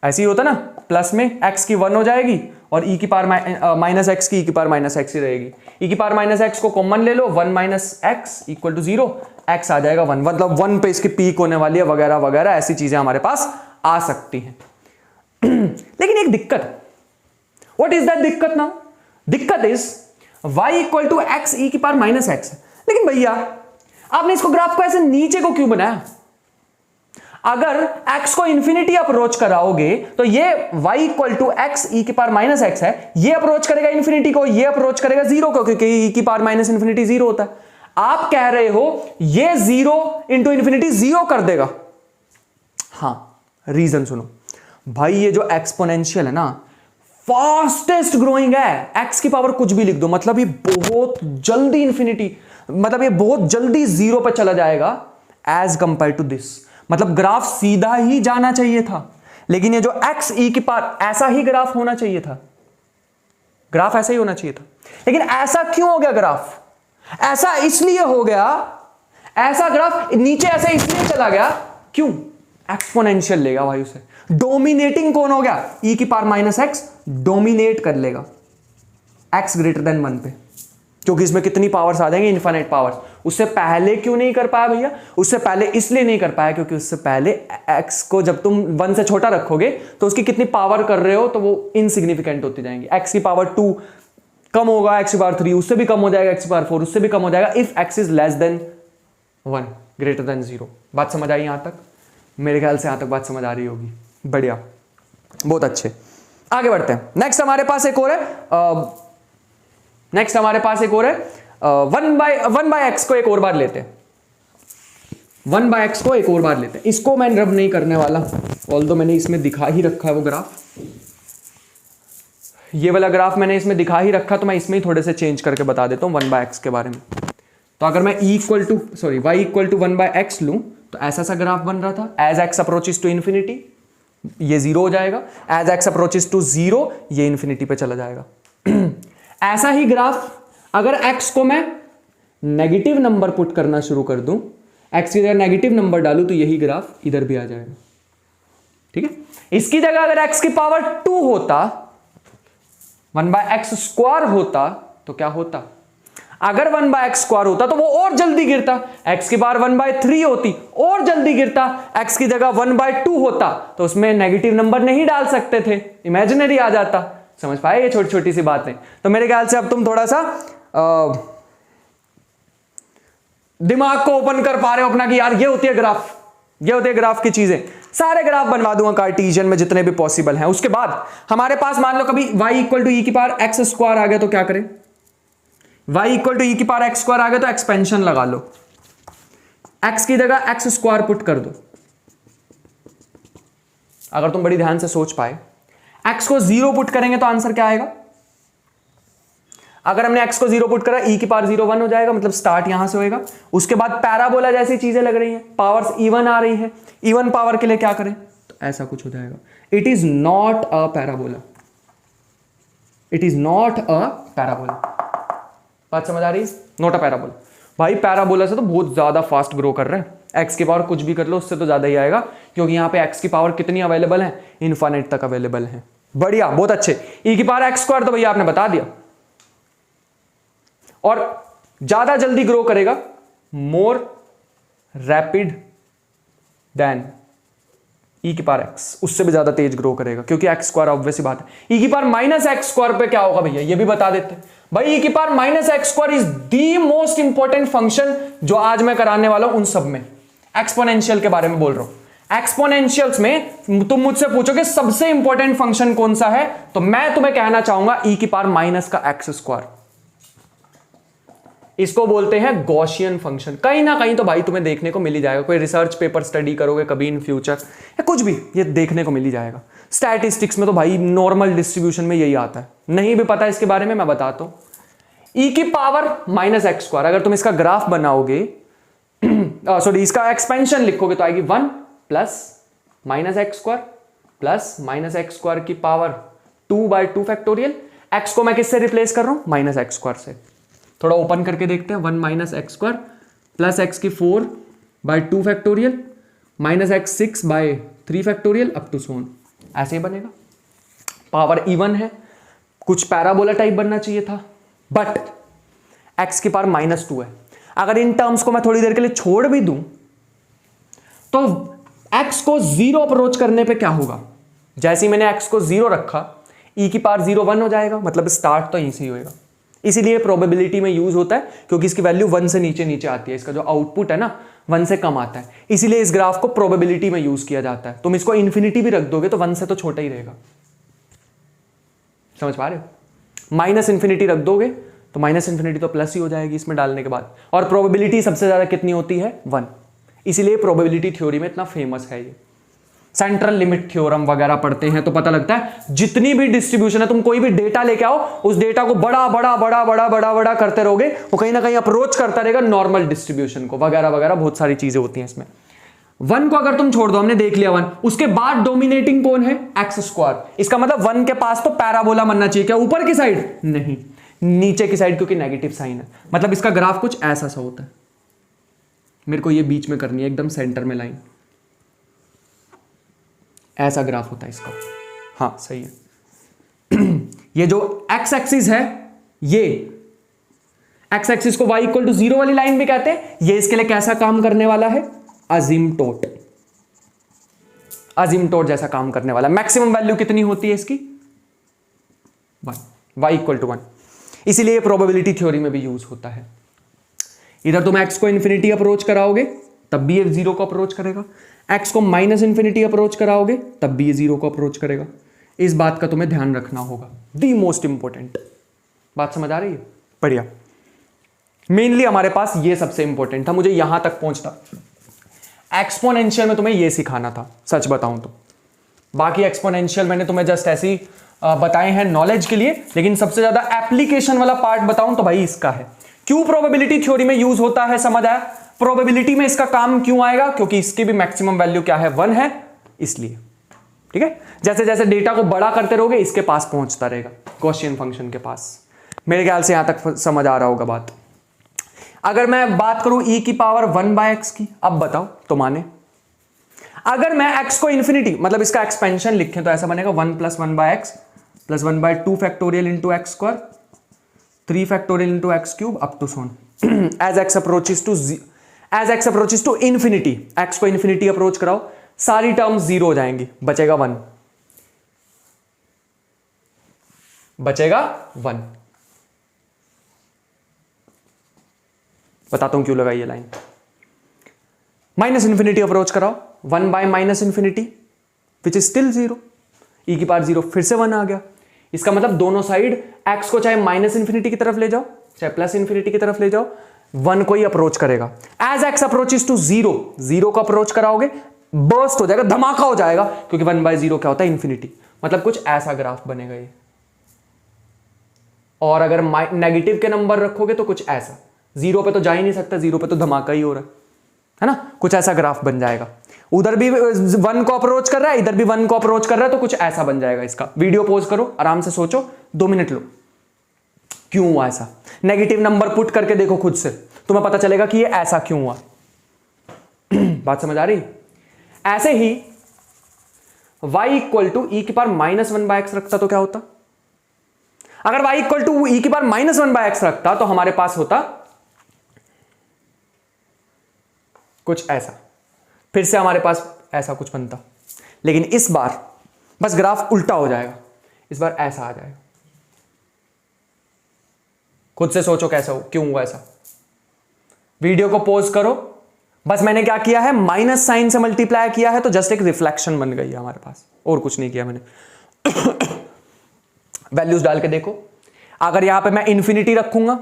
S1: ऐसे ही होता ना, प्लस में x की 1 हो जाएगी, और e की पावर माइनस एक्स की e की पावर माइनस एक्स ही रहेगी। e की पावर माइनस एक्स को कॉमन ले लो, 1 minus x equal to 0, x आ जाएगा 1, मतलब 1 पे इसकी पीक होने वाली है, वगैरह वगैरह, ऐसी चीजें हमारे पास आ सकती हैं। लेकिन एक दिक्कत, व्हाट इज दैट दिक्कत ना, दिक्कत is y equal to x e की पावर माइनस एक्स। लेकिन भैया आपने इसको ग्राफ को ऐसे नीचे को क्यों बनाया? अगर x को इंफिनिटी अप्रोच कराओगे तो ये y equal to x e की पावर माइनस एक्स है, ये अप्रोच करेगा इंफिनिटी को, ये अप्रोच करेगा 0 को, क्योंकि e की पावर माइनस इंफिनिटी 0 होता है। आप कह रहे हो ये 0 इंटू इंफिनिटी 0 कर देगा। हां, रीजन सुनो भाई, ये जो एक्सपोनेंशियल है ना, फास्टेस्ट ग्रोइंग है, x की पावर कुछ भी लिख दो, मतलब ये बहुत जल्दी इंफिनिटी, मतलब ये बहुत जल्दी 0 पर चला जाएगा एज कंपेयर टू दिस। मतलब ग्राफ सीधा ही जाना चाहिए था, लेकिन ये जो x e की पावर, ऐसा ही ग्राफ होना चाहिए था, ग्राफ ऐसा ही होना चाहिए था। लेकिन ऐसा क्यों हो गया ग्राफ? ऐसा इसलिए हो गया, ऐसा ग्राफ नीचे ऐसा इसलिए चला गया, क्यों? एक्सपोनेंशियल लेगा भाई उसे, डोमिनेटिंग कौन हो गया? e की पावर माइनस एक्स डोमिनेट कर लेगा x ग्रेटर देन 1 पे, क्योंकि इसमें कितनी पावर्स आ जाएंगे, इनफाइनाइट पावर्स। उससे पहले क्यों नहीं कर पाया भैया? उससे पहले इसलिए नहीं कर पाया क्योंकि उससे पहले x को जब तुम 1 से छोटा रखोगे तो उसकी कितनी पावर कर रहे हो तो वो इनसिग्निफिकेंट होती जाएंगी। x की पावर 2 कम होगा, x की पावर 3 उससे भी कम हो जाएगा, x की पावर 4 उससे भी कम हो जाएगा, if x is less than 1 greater than 0। बात समझ आई यहां तक? मेरे ख्याल से यहां तक बात समझ आ रही होगी। बढ़िया, बहुत अच्छे, आगे बढ़ते हैं। नेक्स्ट हमारे पास एक और है, नेक्स्ट हमारे पास एक और है, 1 बाय एक्स को एक और बार लेते हैं, 1 बाय एक्स को एक और बार लेते हैं। इसको मैं रब नहीं करने वाला, ऑल्दो मैंने इसमें दिखा ही रखा है वो ग्राफ, ये वाला ग्राफ मैंने इसमें दिखा ही रखा, तो मैं इसमें ही थोड़े से चेंज करके बता देता हूं 1 बाय एक्स के बारे में। तो अगर मैं y equal to 1 by x लूं तो ऐसा सा ग्राफ बन रहा था, as x approaches to infinity ये 0 हो जाएगा, एज एक्स अप्रोचेस टू 0 ये इन्फिनिटी पे चला जाएगा। ऐसा ही ग्राफ अगर x को मैं नेगेटिव नंबर पुट करना शुरू कर दूं, x की जगह नेगेटिव नंबर डालूं तो यही ग्राफ इधर भी आ जाएगा, ठीक है। इसकी जगह अगर x की पावर 2 होता, 1 बाय एक्स स्क्वायर होता तो क्या होता? अगर 1 बाय एक्स स्क्वायर होता तो वो और जल्दी गिरता, x की पावर 1 बाय 3 होती और जल्दी गिरता, x की जगह 1 बाय 2 होता तो उसमें नेगेटिव नंबर नहीं डाल सकते थे, इमेजिनरी आ जाता। समझ पाए ये छोटी छोटी सी बातें? तो मेरे ख्याल से अब तुम थोड़ा सा दिमाग को ओपन कर पा रहे हो अपना कि यार ये होती है ग्राफ, ये होती है ग्राफ की चीजें। सारे ग्राफ बनवा दूंगा कार्टेशियन में जितने भी पॉसिबल हैं। उसके बाद हमारे पास मान लो कभी y इक्वल टू ई की पावर एक्स स्क्वायर आ गया तो क्या करें? y इक्वल टू ई की पावर एक्स स्क्वायर आ गया तो एक्सपेंशन लगा लो, x की जगह एक्स स्क्वायर पुट कर दो। अगर तुम बड़ी ध्यान से सोच पाए, x को 0 पुट करेंगे तो आंसर क्या आएगा? अगर हमने x को 0 पुट करा, e की पावर 0 1 हो जाएगा, मतलब स्टार्ट यहां से होएगा। उसके बाद पैराबोला जैसी चीजें लग रही हैं, पावर्स इवन आ रही है, इवन पावर के लिए क्या करें? तो ऐसा कुछ हो जाएगा। It is not a parabola, it is not a parabola. बात समझ आ रही है? Not a parabola. भाई पैराबोला से तो बहुत ज्यादा फास्ट ग्रो कर रहे हैं, x की पावर कुछ भी कर लो उससे तो ज्यादा ही आएगा, क्योंकि यहां पे x की पावर कितनी अवेलेबल है? इनफाइनाइट तक अवेलेबल है। बढ़िया, बहुत अच्छे। e की पावर एक्स स्क्वायर तो भैया आपने बता दिया, और ज्यादा जल्दी ग्रो करेगा, मोर रैपिड देन ई की पावर एक्स, उससे भी ज्यादा तेज ग्रो करेगा, क्योंकि एक्स स्क्वायर ऑब्वियस ही बात है। ई की पावर माइनस एक्स स्क्वायर पे क्या होगा भैया, ये भी बता देते हैं भाई। ई की power minus x square is the most important function जो आज मैं कराने वाला हूं उन सब में। एक्सपोनेंशियल के बारे में बोल रहा हूं। एक्सपोनेंशियल्स में तुम मुझसे पूछोगे सबसे इंपॉर्टेंट फंक्शन कौन सा है, तो मैं तुम्हें कहना चाहूंगा ई की पावर माइनस का एक्स स्क्वायर। इसको बोलते हैं गॉसियन फंक्शन। कहीं ना कहीं तो भाई तुम्हें देखने को मिल ही जाएगा, कोई रिसर्च पेपर स्टडी करोगे कभी इन फ्यूचर या कुछ भी, ये देखने को मिल ही जाएगा। स्टैटिस्टिक्स में तो भाई नॉर्मल डिस्ट्रीब्यूशन में यही आता है, नहीं भी पता इसके बारे में मैं बताता हूं। ई की पावर माइनस एक्स स्क्वायर, अगर तुम इसका ग्राफ बनाओगे, सॉरी इसका एक्सपेंशन लिखोगे तो आएगी 1 plus minus x square plus minus x square की पावर 2/2 फैक्टोरियल। एक्स को मैं किससे रिप्लेस कर रहा हूं? माइनस एक्स स्क्वायर से। थोड़ा ओपन करके देखते हैं, 1 minus x square plus x की 4/2 factorial minus x 6/3 factorial up to so on, ऐसे ही बनेगा। पावर इवन है, कुछ पैराबोला टाइप बनना चाहिए था, बट एक्स की पावर -2 है। अगर इन टर्म्स को मैं थोड़ी देर के लिए छोड़ भी दूं तो एक्स को 0 अप्रोच करने पे क्या होगा? जैसे ही मैंने एक्स को 0 रखा, ई की पावर 0 1 हो जाएगा, मतलब स्टार्ट तो यहीं से ही होएगा। इसीलिए प्रोबेबिलिटी में यूज होता है, क्योंकि इसकी वैल्यू 1 से नीचे नीचे आती है, इसका जो आउटपुट है ना 1 से कम आता है, इसीलिए इस ग्राफ को प्रोबेबिलिटी में यूज किया जाता है। तुम इसको इन्फिनिटी भी रख दोगे तो 1 से तो छोटा ही रहेगा, समझ पा रहे हो? माइनस इन्फिनिटी रख दोगे तो माइनस इन्फिनिटी तो प्लस ही हो जाएगी इसमें डालने के बाद, और प्रोबेबिलिटी सबसे ज्यादा कितनी होती है? 1। इसीलिए प्रोबेबिलिटी थ्योरी में इतना फेमस है ये। सेंट्रल लिमिट थ्योरम वगैरह पढ़ते हैं तो पता लगता है जितनी भी डिस्ट्रीब्यूशन है, तुम कोई भी डेटा लेके आओ, उस डेटा को बड़ा बड़ा बड़ा बड़ा बड़ा बड़ा करते रहोगे, वो कहीं ना कहीं अप्रोच करता रहेगा नॉर्मल डिस्ट्रीब्यूशन को, वगैरह वगैरह बहुत सारी चीजें होती हैं इसमें। 1 को अगर तुम छोड़ दो, हमने देख लिया 1, उसके बाद डोमिनेटिंग कौन है? X square. इसका मतलब 1 के पास तो पैराबोला बनना चाहिए, क्या ऊपर की साइड? नहीं, नीचे की साइड, क्योंकि नेगेटिव साइन है। मतलब इसका ग्राफ कुछ ऐसा सा होता है। मेरे को ये बीच में करनी है, एकदम सेंटर में लाइन, ऐसा ग्राफ होता है इसका। हाँ सही है। ये जो एक्स एक्सिस है, ये एक्स एक्सिस को y इक्वल टू 0 वाली लाइन भी कहते हैं। ये इसके लिए कैसा काम करने वाला है? अजिम्पटोट, अजिम्पटोट जैसा काम करने वाला। मैक्सिमम वैल्यू कितनी होती है इसकी? 1, y इक्वल टू 1। इसीलिए ये प्रोबेबिलिटी थ्योरी में भी यूज होता है। इधर तुम x को इन्फिनिटी अप्रोच कराओगे तब भी ये 0 को अप्रोच करेगा, x को माइनस इन्फिनिटी अप्रोच कराओगे तब भी ये 0 को अप्रोच करेगा। इस बात का तुम्हें ध्यान रखना होगा, दी मोस्ट इंपॉर्टेंट। बात समझ आ रही है? बढ़िया। मेनली हमारे पास ये सबसे इंपॉर्टेंट था, मुझे यहां तक पहुंचना। एक्सपोनेंशियल में तुम्हें ये सिखाना था, सच बताऊं तो। बाकी एक्सपोनेंशियल मैंने तुम्हें जस्ट ऐसी बताए हैं नॉलेज के लिए, लेकिन सबसे ज्यादा एप्लीकेशन वाला पार्ट बताऊं तो भाई इसका है। क्यों प्रोबेबिलिटी थ्योरी में यूज होता है, समझ आया? प्रोबेबिलिटी में इसका काम क्यों आएगा? क्योंकि इसकी भी मैक्सिमम वैल्यू क्या है? 1 है, इसलिए। ठीक है, जैसे जैसे डेटा को बड़ा करते रहोगे इसके पास पहुंचता रहेगा, गॉसियन फंक्शन के पास। मेरे ख्याल से यहां तक समझ आ रहा होगा बात। अगर मैं बात करूं e की पावर 1/x की, अब बताओ तो माने। अगर मैं x को इन्फिनिटी, मतलब इसका एक्सपेंशन लिखें तो ऐसा बनेगा 1 + 1/x + 1/2 factorial into x square 3 factorial into x cube up to so on as x approaches to infinity. x को इन्फिनिटी अप्रोच कराओ, सारी टर्म्स 0 हो जाएंगी, बचेगा 1, बचेगा 1। बताता हूं क्यों लगाई ये लाइन। माइनस इन्फिनिटी अप्रोच कराओ, 1/-∞, विच इज स्टिल 0, e की पावर 0 फिर से 1 आ गया। इसका मतलब दोनों साइड x को चाहे माइनस इन्फिनिटी की तरफ ले जाओ, चाहे प्लस इन्फिनिटी की तरफ ले जाओ, 1 को ही अप्रोच करेगा। एज एक्स अप्रोचेस टू 0, 0 को अप्रोच कराओगे, बर्स्ट हो जाएगा, धमाका हो जाएगा, क्योंकि 1/0 क्या होता है, इन्फिनिटी। मतलब कुछ ऐसा ग्राफ बनेगा ये। और अगर नेगेटिव के नंबर रखोगे तो कुछ ऐसा, 0 पे तो जा ही नहीं सकता, 0 पे तो धमाका ही हो रहा है ना, कुछ ऐसा ग्राफ बन जाएगा। उधर भी 1 को अप्रोच कर रहा है, इधर भी 1 को अप्रोच कर रहा है, तो कुछ ऐसा बन जाएगा इसका। वीडियो पॉज करो, आराम से सोचो, 2 मिनट लो, क्यों हुआ ऐसा। नेगेटिव नंबर पुट करके देखो खुद से, तुम्हें पता चलेगा कि ये ऐसा क्यों हुआ। बात समझ आ रही। ऐसे ही y इक्वल टू ई की पावर -1/x रखता तो क्या होता। अगर y इक्वल टू ई की पावर -1/x रखता तो हमारे पास होता कुछ ऐसा, फिर से हमारे पास ऐसा कुछ बनता। लेकिन इस बार बस ग्राफ उल्टा हो जाएगा, इस बार ऐसा आ जाएगा। खुद से सोचो कैसा हो, क्यों हुआ ऐसा। वीडियो को पॉज करो, बस मैंने क्या किया है, माइनस साइन से मल्टीप्लाई किया है, तो जस्ट एक रिफ्लेक्शन बन गई है हमारे पास, और कुछ नहीं किया मैंने। वैल्यूज डाल के देखो, अगर यहां पे मैं इन्फिनिटी रखूंगा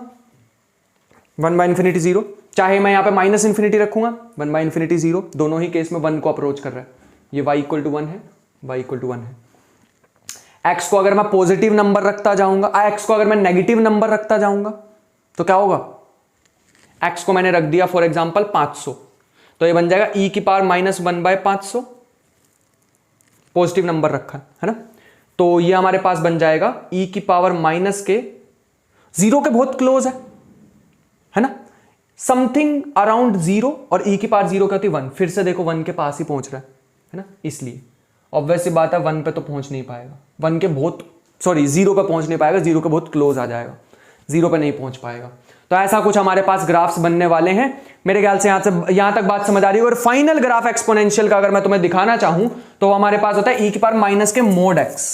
S1: 1/∞0, चाहे मैं यहां पे -∞ रखूंगा 1/∞0, दोनों ही केस में 1 को अप्रोच कर रहा है। ये y इक्वल टू 1 है, y इक्वल टू 1 है। x को अगर मैं पॉजिटिव नंबर रखता जाऊंगा, x को अगर मैं नेगेटिव नंबर रखता जाऊंगा तो क्या होगा। x को मैंने रख दिया फॉर एग्जांपल 500, तो ये बन जाएगा e की पावर -1/500, पॉजिटिव नंबर रखा है ना, तो ये हमारे पास बन जाएगा e की पावर माइनस के 0 के बहुत क्लोज है ना, समथिंग अराउंड 0, और e की पावर 0 क्या होती है 1। फिर से देखो 1 के पास ही पहुंच रहा है ना, इसलिए ऑब्वियस सी बात है 1 पे तो पहुंच नहीं पाएगा, 1 के बहुत 0 पे पहुंच नहीं पाएगा, 0 के बहुत क्लोज आ जाएगा, 0 पे नहीं पहुंच पाएगा। तो ऐसा कुछ हमारे पास ग्राफ्स बनने वाले हैं। मेरे ख्याल से यहां तक बात समझ आ रही है। और फाइनल ग्राफ एक्सपोनेंशियल का अगर मैं तुम्हें दिखाना चाहूं तो हमारे पास होता है e की पावर माइनस के mod x,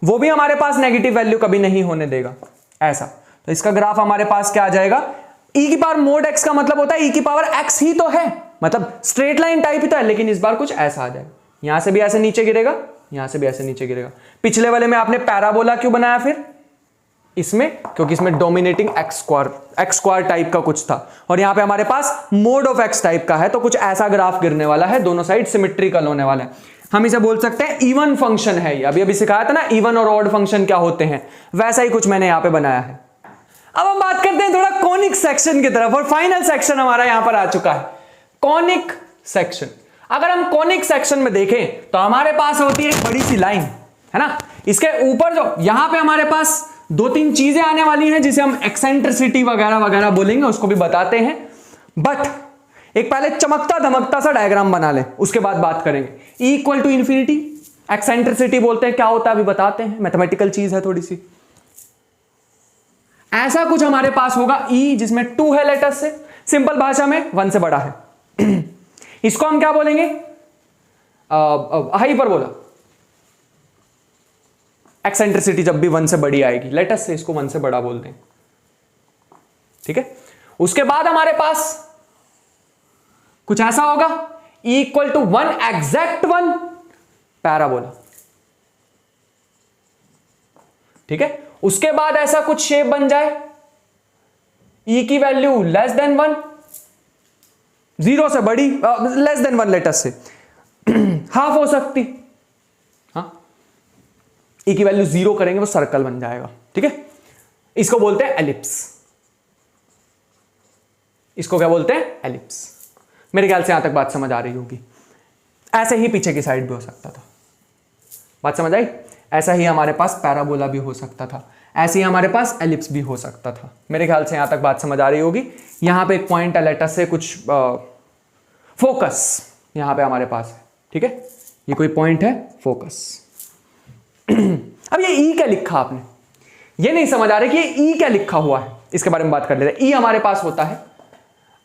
S1: वो भी हमारे पास नेगेटिव वैल्यू कभी नहीं होने देगा ऐसा। तो इसका ग्राफ हमारे पास क्या आ जाएगा, e की पावर mod x का मतलब होता है e की पावर x ही तो है, मतलब स्ट्रेट लाइन टाइप ही तो है, लेकिन इस बार कुछ ऐसा आ जाएगा, यहां से भी ऐसे नीचे गिरेगा, यहां से भी ऐसे नीचे गिरेगा। पिछले वाले में आपने पैराबोला क्यों बनाया फिर इसमें, क्योंकि इसमें डोमिनेटिंग एक्स स्क्वायर टाइप का कुछ था, और यहां पे हमारे पास मोड ऑफ एक्स टाइप का है, तो कुछ ऐसा ग्राफ गिरने वाला है, दोनों साइड सिमेट्रिकल होने वाला है। हम इसे बोल सकते हैं इवन फंक्शन है ये, अभी सिखाया था ना इवन और ऑड फंक्शन क्या होते हैं, वैसा ही कुछ मैंने यहां पे बनाया है। अब हम बात करते हैं थोड़ा कॉनिक सेक्शन की तरफ, और फाइनल सेक्शन हमारा यहां पर आ चुका है, कॉनिक सेक्शन। अगर हम कॉनिक सेक्शन में देखें तो हमारे पास होती है एक बड़ी सी लाइन है ना, इसके ऊपर जो यहां पे हमारे पास 2-3 चीजें आने वाली हैं जिसे हम एक्सेंट्रिसिटी वगैरह वगैरह बोलेंगे, उसको भी बताते हैं। बट एक पहले चमकता धमकता सा डायग्राम बना ले, उसके बाद बात करेंगे। E equal to infinity, eccentricity बोलते हैं, क्या होता है अभी बताते हैं, मैथमेटिकल चीज है थोड़ी सी। ऐसा कुछ हमारे पास होगा E जिसमें 2 है लेटर्स से, सिंपल भाषा में 1 से बड़ा है। इसको हम क्या बोलेंगे, हाइपरबोला। एक्सेंट्रिसिटी जब भी 1 से बड़ी आएगी, लेटस से इसको 1 से बड़ा बोलते हैं, ठीक है। उसके बाद हमारे पास कुछ ऐसा होगा E equal to 1 exact 1 parabola, ठीक है। उसके बाद ऐसा कुछ शेप बन जाए E की वैल्यू लेस देन 1, 0 से बड़ी, less than 1 let's say half हो सकती, E की वैल्यू 0 करेंगे वो सर्कल बन जाएगा, ठीक है। इसको बोलते हैं एलिप्स, इसको क्या बोलते हैं, एलिप्स। मेरे ख्याल से यहां तक बात समझ आ रही होगी। ऐसे ही पीछे की साइड भी हो सकता था, बात समझ आई। ऐसा ही हमारे पास पैराबोला भी हो सकता था, ऐसे ही हमारे पास एलिप्स भी हो सकता था। मेरे ख्याल से यहां तक बात समझ आ रही होगी। यहां पे एक पॉइंट है, लेटस से कुछ फोकस यहां पे हमारे पास है, ठीक है। ये कोई पॉइंट है, फोकस। अब ये E क्या लिखा आपने, ये नहीं समझ आ रहा कि ये E क्या लिखा हुआ है, इसके बारे में बात कर लेते हैं। E हमारे पास होता है,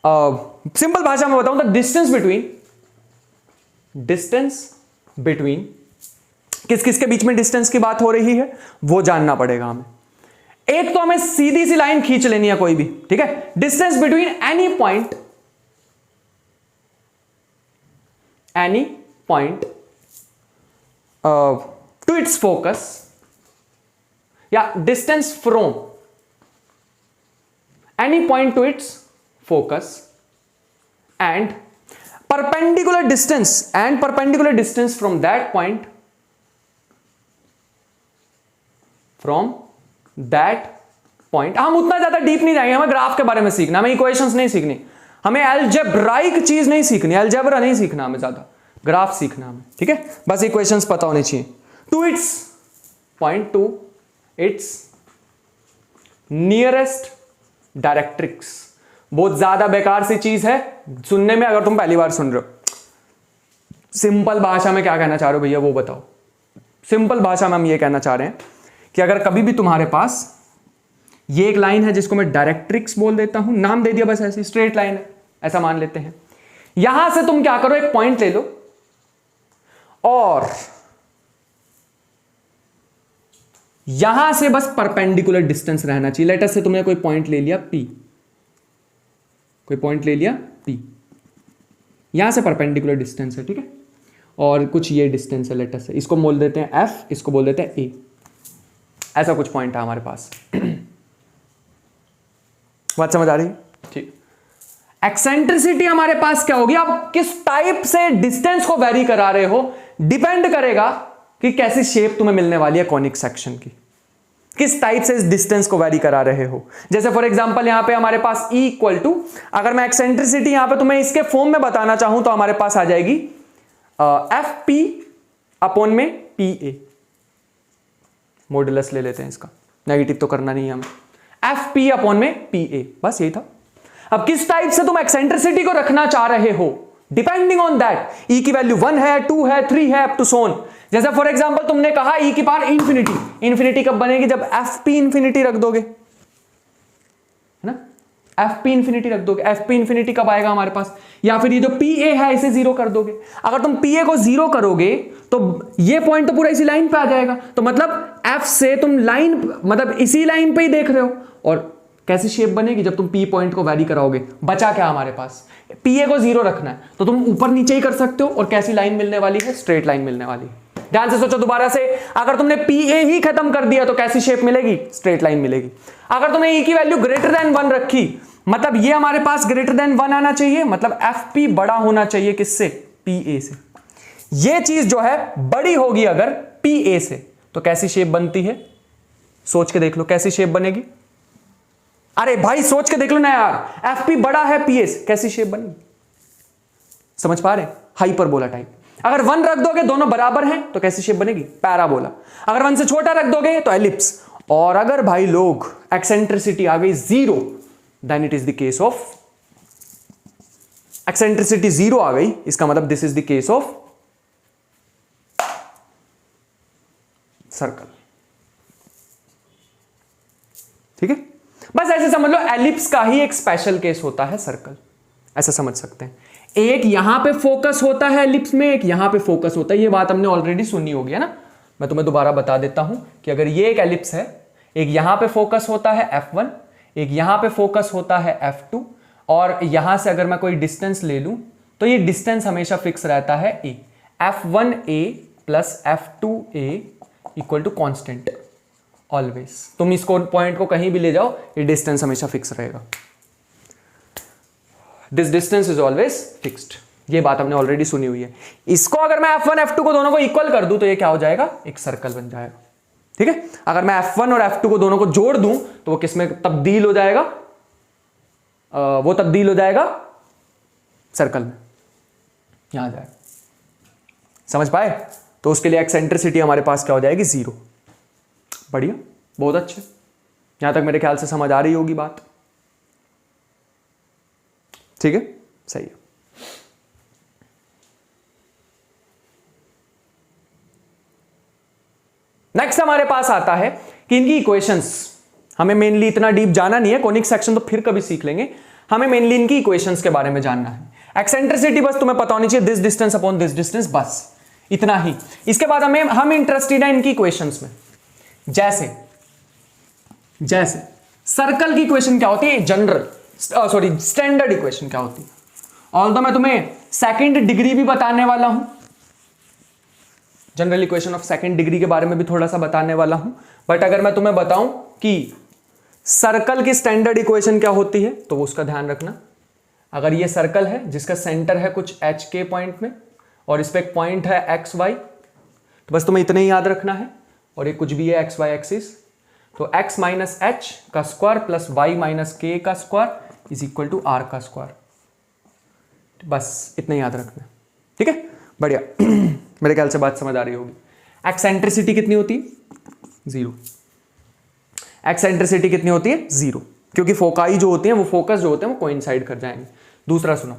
S1: सिंपल भाषा में बताऊं तो डिस्टेंस बिटवीन किस किस के बीच में डिस्टेंस की बात हो रही है वो जानना पड़ेगा हमें। एक तो हमें सीधी सी लाइन खींच लेनी है कोई भी, ठीक है। Distance between any point to its focus, या distance from any point to its focus and perpendicular distance from that point हम उतना ज्यादा डीप नहीं जाएंगे, हमें ग्राफ के बारे में सीखना, हमें इक्वेशंस नहीं सीखनी, हमें अलजेब्राइक चीज नहीं सीखनी, अलजेब्रा नहीं सीखना, हमें ज्यादा ग्राफ सीखना हमें, ठीक है। बस इक्वेशंस पता होनी चाहिए। टू इट्स नियरेस्ट डायरेक्ट्रिक्स, बहुत ज्यादा बेकार सी चीज है सुनने में, अगर तुम पहली बार सुन रहे हो। सिंपल भाषा में क्या कहना चाह रहे हो भैया वो बताओ। सिंपल भाषा में हम ये कहना चाह रहे हैं कि अगर कभी भी तुम्हारे पास ये एक लाइन है जिसको मैं डायरेक्ट्रिक्स बोल देता हूं, नाम दे दिया बस, ऐसी स्ट्रेट लाइन है ऐसा मान लेते हैं। यहां से तुम क्या करो, एक पॉइंट ले लो और यहां से बस परपेंडिकुलर डिस्टेंस रहना चाहिए। लेटर से तुमने कोई पॉइंट ले लिया P, यहां से परपेंडिकुलर डिस्टेंस है, ठीक है, और कुछ ये डिस्टेंस है लेटर से, इसको बोल देते हैं F, इसको बोल देते हैं A। ऐसा कुछ पॉइंट है हमारे पास। बात समझ आ रही है? ठीक। एक्सेंट्रिसिटी हमारे पास क्या होगी, आप किस टाइप से डिस्टेंस को वेरी करा रहे हो, डिपेंड करेगा कि कैसी शेप तुम्हें मिलने वाली है कॉनिक सेक्शन की, किस टाइप से इस डिस्टेंस को वेरी करा रहे हो। जैसे फॉर एग्जांपल यहां पे हमारे पास E इक्वल टू, अगर मैं एक्सेंट्रिसिटी यहां पे तुम्हें इसके फॉर्म में बताना चाहूं तो हमारे पास आ जाएगी FP अपॉन में PA। मॉडुलस ले लेते हैं इसका, नेगेटिव तो करना नहीं है हमें। FP अपॉन में PA, बस यही था। अब किस टाइप से तुम एक्सेंट्रिसिटी को रखना चाह रहे हो, डिपेंडिंग ऑन दैट, E की वैल्यू 1 है, 2 है, 3 है, अप टू सो ऑन। जैसे फॉर एग्जांपल तुमने कहा E की पावर इंफिनिटी कब बनेगी, जब FP इंफिनिटी रख दोगे, है ना, FP इंफिनिटी रख दोगे। FP इंफिनिटी कब आएगा हमारे पास, या फिर ये जो PA है इसे 0 कर दोगे। अगर तुम PA को 0 करोगे तो ये पॉइंट तो पूरा इसी लाइन पे आ जाएगा, तो मतलब F से तुम लाइन, मतलब इसी लाइन पे ही देख रहे हो। और कैसी शेप बनेगी जब तुम P पॉइंट को वैरी कराओगे, बचा क्या हमारे पास, PA को 0 रखना है तो तुम ऊपर नीचे ही कर सकते हो, और कैसी लाइन मिलने वाली है, स्ट्रेट लाइन मिलने वाली है। ध्यान से सोचो दोबारा से, अगर तुमने PA ही खत्म कर दिया तो कैसी शेप मिलेगी, स्ट्रेट लाइन मिलेगी। अगर तुमने E की वैल्यू ग्रेटर देन 1 रखी, मतलब ये हमारे पास ग्रेटर देन 1 आना चाहिए, मतलब FP बड़ा होना चाहिए किससे, PA से। ये चीज जो है बड़ी होगी अगर PA से, तो कैसी शेप बनती है, सोच के देख लो कैसी शेप बनेगी। अरे भाई सोच के देख लो ना यार, FP बड़ा है PA से, कैसी शेप बनेगी, समझ पा रहे, हाइपरबोला टाइप। अगर 1 रख दोगे दोनों बराबर हैं तो कैसी शेप बनेगी, पैराबोला। अगर 1 से छोटा रख दोगे तो एलिप्स। और अगर भाई लोग एक्सेंट्रिसिटी आ गई 0, then it is the case of, eccentricity 0 आ गई, इसका मतलब this is the case of circle. ठीक है, बस ऐसे समझ लो, एलिप्स का ही एक स्पेशल केस होता है सर्कल, ऐसा समझ सकते हैं। एक यहां पे फोकस होता है एलिप्स में, एक यहां पे फोकस होता है, ये बात हमने ऑलरेडी सुनी होगी, है ना। मैं तुम्हें दोबारा बता देता हूं कि अगर ये एक एलिप्स है, एक यहां पे फोकस होता है F1, एक यहां पे फोकस होता है F2, और यहां से अगर मैं कोई डिस्टेंस ले लूं तो ये डिस्टेंस हमेशा फिक्स रहता है A, F1A plus F2A equal to constant always. तुम इसको पॉइंट को कहीं भी ले जाओ, ये डिस्टेंस हमेशा फिक्स रहेगा, this distance is always fixed. ये बात हमने ऑलरेडी सुनी हुई है। इसको अगर मैं F1 F2 को दोनों को इक्वल कर दूं तो ये क्या हो जाएगा, एक सर्कल बन जाएगा। ठीक है, अगर मैं F1 और F2 को दोनों को जोड़ दूं तो वो किस में तब्दील हो जाएगा, वो तब्दील हो जाएगा सर्कल में, यहां जाएगा। समझ पाए? तो उसके लिए एक्सेंट्रिसिटी हमारे पास क्या हो जाएगी, 0। बढ़िया, बहुत अच्छे, यहां तक मेरे ख्याल से समझ आ रही होगी बात। ठीक है, सही है। नेक्स्ट हमारे पास आता है कि इनकी इक्वेशंस, हमें मेनली इतना डीप जाना नहीं है, कोनिक सेक्शन तो फिर कभी सीख लेंगे, हमें मेनली इनकी इक्वेशंस के बारे में जानना है। एक्सेंट्रिसिटी बस तुम्हें पता होनी चाहिए, this distance upon this distance, बस इतना ही। इसके बाद हम इंटरेस्टेड हैं इनकी इक्वेशंस में। जैसे सर्कल की इक्वेशन क्या होती है, जनरल स्टैंडर्ड इक्वेशन क्या होती है। ऑल्दो मैं तुम्हें सेकंड डिग्री भी बताने वाला हूं, general equation of second degree के बारे में भी थोड़ा सा बताने वाला हूं, बट अगर मैं तुम्हें बताऊं कि सर्कल की स्टैंडर्ड इक्वेशन क्या होती है, तो उसका ध्यान रखना। अगर ये सर्कल है जिसका सेंटर है कुछ एच के पॉइंट में और इस पे एक पॉइंट है एक्स वाई, तो बस तुम्हें इतना ही याद रखना है, और ये कुछ भी है एक्स वाई एक्सिस, तो एक्स माइनस एच का square plus y minus k का square is equal to r का स्क्वायर। बस इतना याद रखना, ठीक है, बढ़िया। मेरे ख्याल से बात समझ आ रही होगी। एक्सेंट्रिसिटी कितनी होती है? 0। एक्सेंट्रिसिटी कितनी होती है? 0, क्योंकि फोकाई जो होती हैं, वो फोकस जो होते हैं वो कोइंसाइड कर जाएंगे। दूसरा सुनो,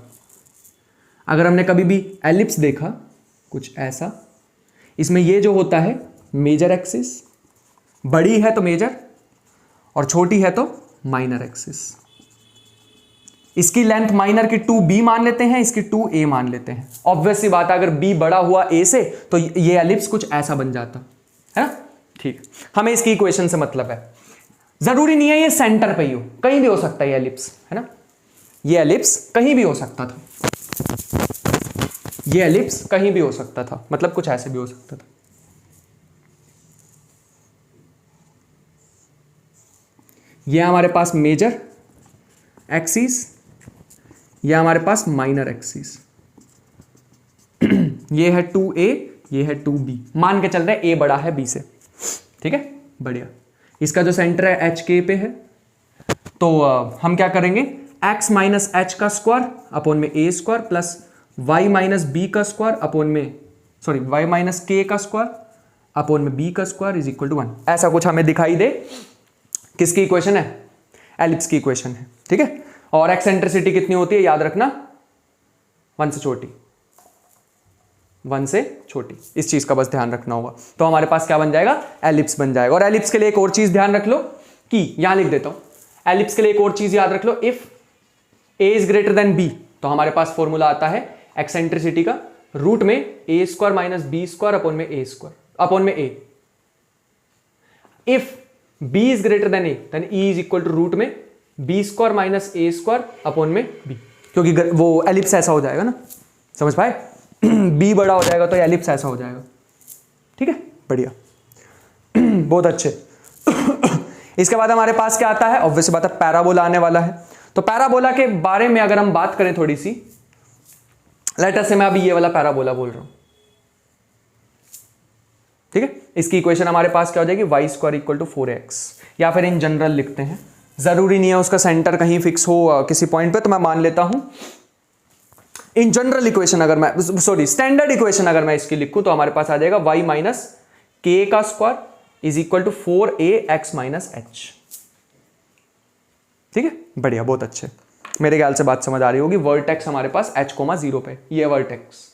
S1: अगर हमने कभी भी एलिप्स देखा कुछ ऐसा, इसमें ये जो होता है मेजर एक्सिस, बड़ी है तो मेजर और छोटी है तो माइनर एक्सिस। इसकी लेंथ माइनर की 2b मान लेते हैं, इसकी 2a मान लेते हैं। ऑब्वियस सी बात है, अगर b बड़ा हुआ a से तो ये एलिप्स कुछ ऐसा बन जाता है ना, ठीक। हमें इसकी इक्वेशन से मतलब है, जरूरी नहीं है ये सेंटर पे ही हो, कहीं भी हो सकता है ये एलिप्स, है ना। ये एलिप्स कहीं भी हो सकता था, ये एलिप्स कहीं भी हो सकता था, मतलब कुछ ऐसे भी हो सकता था। ये हमारे पास मेजर एक्सिस, ये हमारे पास माइनर एक्सिस। ये है 2a, ये है 2b, मान के चल रहे हैं a बड़ा है b से, ठीक है, बढ़िया। इसका जो सेंटर है एच के पे है, तो हम क्या करेंगे, x माइनस एच का स्क्वायर अपॉन में a square plus y minus b का स्क्वायर अपॉन में, सॉरी y माइनस के का स्क्वायर अपॉन में b का स्क्वायर इज इक्वल टू 1। ऐसा कुछ हमें दिखाई दे, किसकी इक्वेशन है? एलिप्स की इक्वेशन है, ठीक है। और एक्सेंट्रिसिटी कितनी होती है याद रखना, 1 से छोटी, 1 से छोटी, इस चीज का बस ध्यान रखना होगा। तो हमारे पास क्या बन जाएगा? एलिप्स बन जाएगा। और एलिप्स के लिए एक और चीज ध्यान रख लो कि, यहां लिख देता हूं, एलिप्स के लिए एक और चीज याद रख लो, if a is greater than b, तो हमारे पास फॉर्मूला आता है एक्सेंट्रिसिटी का रूट में a square minus b square upon में a स्क्वायर अपॉन में a। If b is greater than a, then e is equal to root में b square minus a square upon में b, क्योंकि वो ellipse ऐसा हो जाएगा ना, समझ पाए? b बड़ा हो जाएगा तो एलिप्स ऐसा हो जाएगा, ठीक है, बढ़िया। बहुत अच्छे। इसके बाद हमारे पास क्या आता है? ऑब्वियस बात है, पैराबोला आने वाला है। तो पैराबोला के बारे में अगर हम बात करें थोड़ी सी, लेटर से मैं अभी ये वाला पैराबोला बोल रहा हूं, ठीक है। इसकी इक्वेशन हमारे पास क्या हो जाएगी? Y square equal to 4x, या फिर इन जनरल लिखते हैं, जरूरी नहीं है उसका सेंटर कहीं फिक्स हो किसी पॉइंट पे, तो मैं मान लेता हूं इन जनरल इक्वेशन अगर मैं, सॉरी स्टैंडर्ड इक्वेशन अगर मैं इसकी लिखूं, तो हमारे पास आ जाएगा y माइनस के का square is equal to 4ax minus h, ठीक है, बढ़िया, बहुत अच्छे। मेरे ख्याल से बात समझ आ रही होगी। वर्टेक्स हमारे पास h,0 पे, ये वर्टेक्स,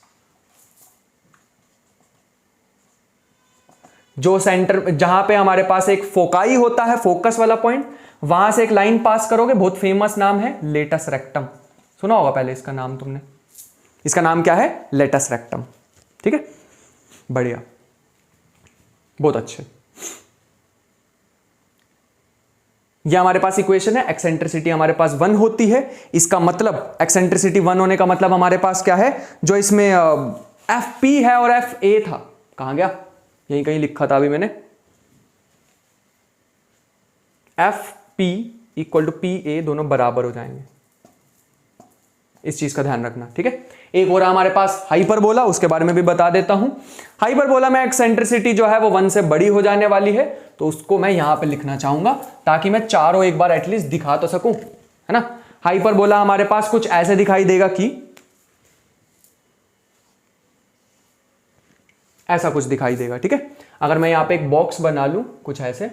S1: जो सेंटर जहां पे हमारे पास एक फोकाई होता है, फोकस वाला पॉइंट, वहां से एक लाइन पास करोगे, बहुत फेमस नाम है लेटस रेक्टम, सुना होगा पहले इसका नाम तुमने। इसका नाम क्या है? लेटस रेक्टम, ठीक है, बढ़िया, बहुत अच्छे। ये हमारे पास इक्वेशन है, एक्सेंट्रिसिटी हमारे पास 1 होती है। इसका मतलब एक्सेंट्रिसिटी 1 होने का मतलब हमारे पास क्या है? जो इसमें एफ पी है और एफ ए था, कहां गया? यहीं कहीं लिखा था अभी मैंने, F P equal to P A, दोनों बराबर हो जाएंगे, इस चीज का ध्यान रखना, ठीक है। एक और हमारे पास हाइपरबोला, उसके बारे में भी बता देता हूं। हाइपरबोला में एक्सेंट्रिसिटी जो है वो 1 से बड़ी हो जाने वाली है, तो उसको मैं यहां पे लिखना चाहूंगा ताकि मैं चारों एक बार एटलीस्ट दिखा तो सकूं, है ना। हाइपरबोला हमारे पास कुछ ऐसे दिखाई देगा कि ऐसा कुछ दिखाई देगा, ठीक है। अगर मैं यहां पे एक बॉक्स बना लूं कुछ ऐसे,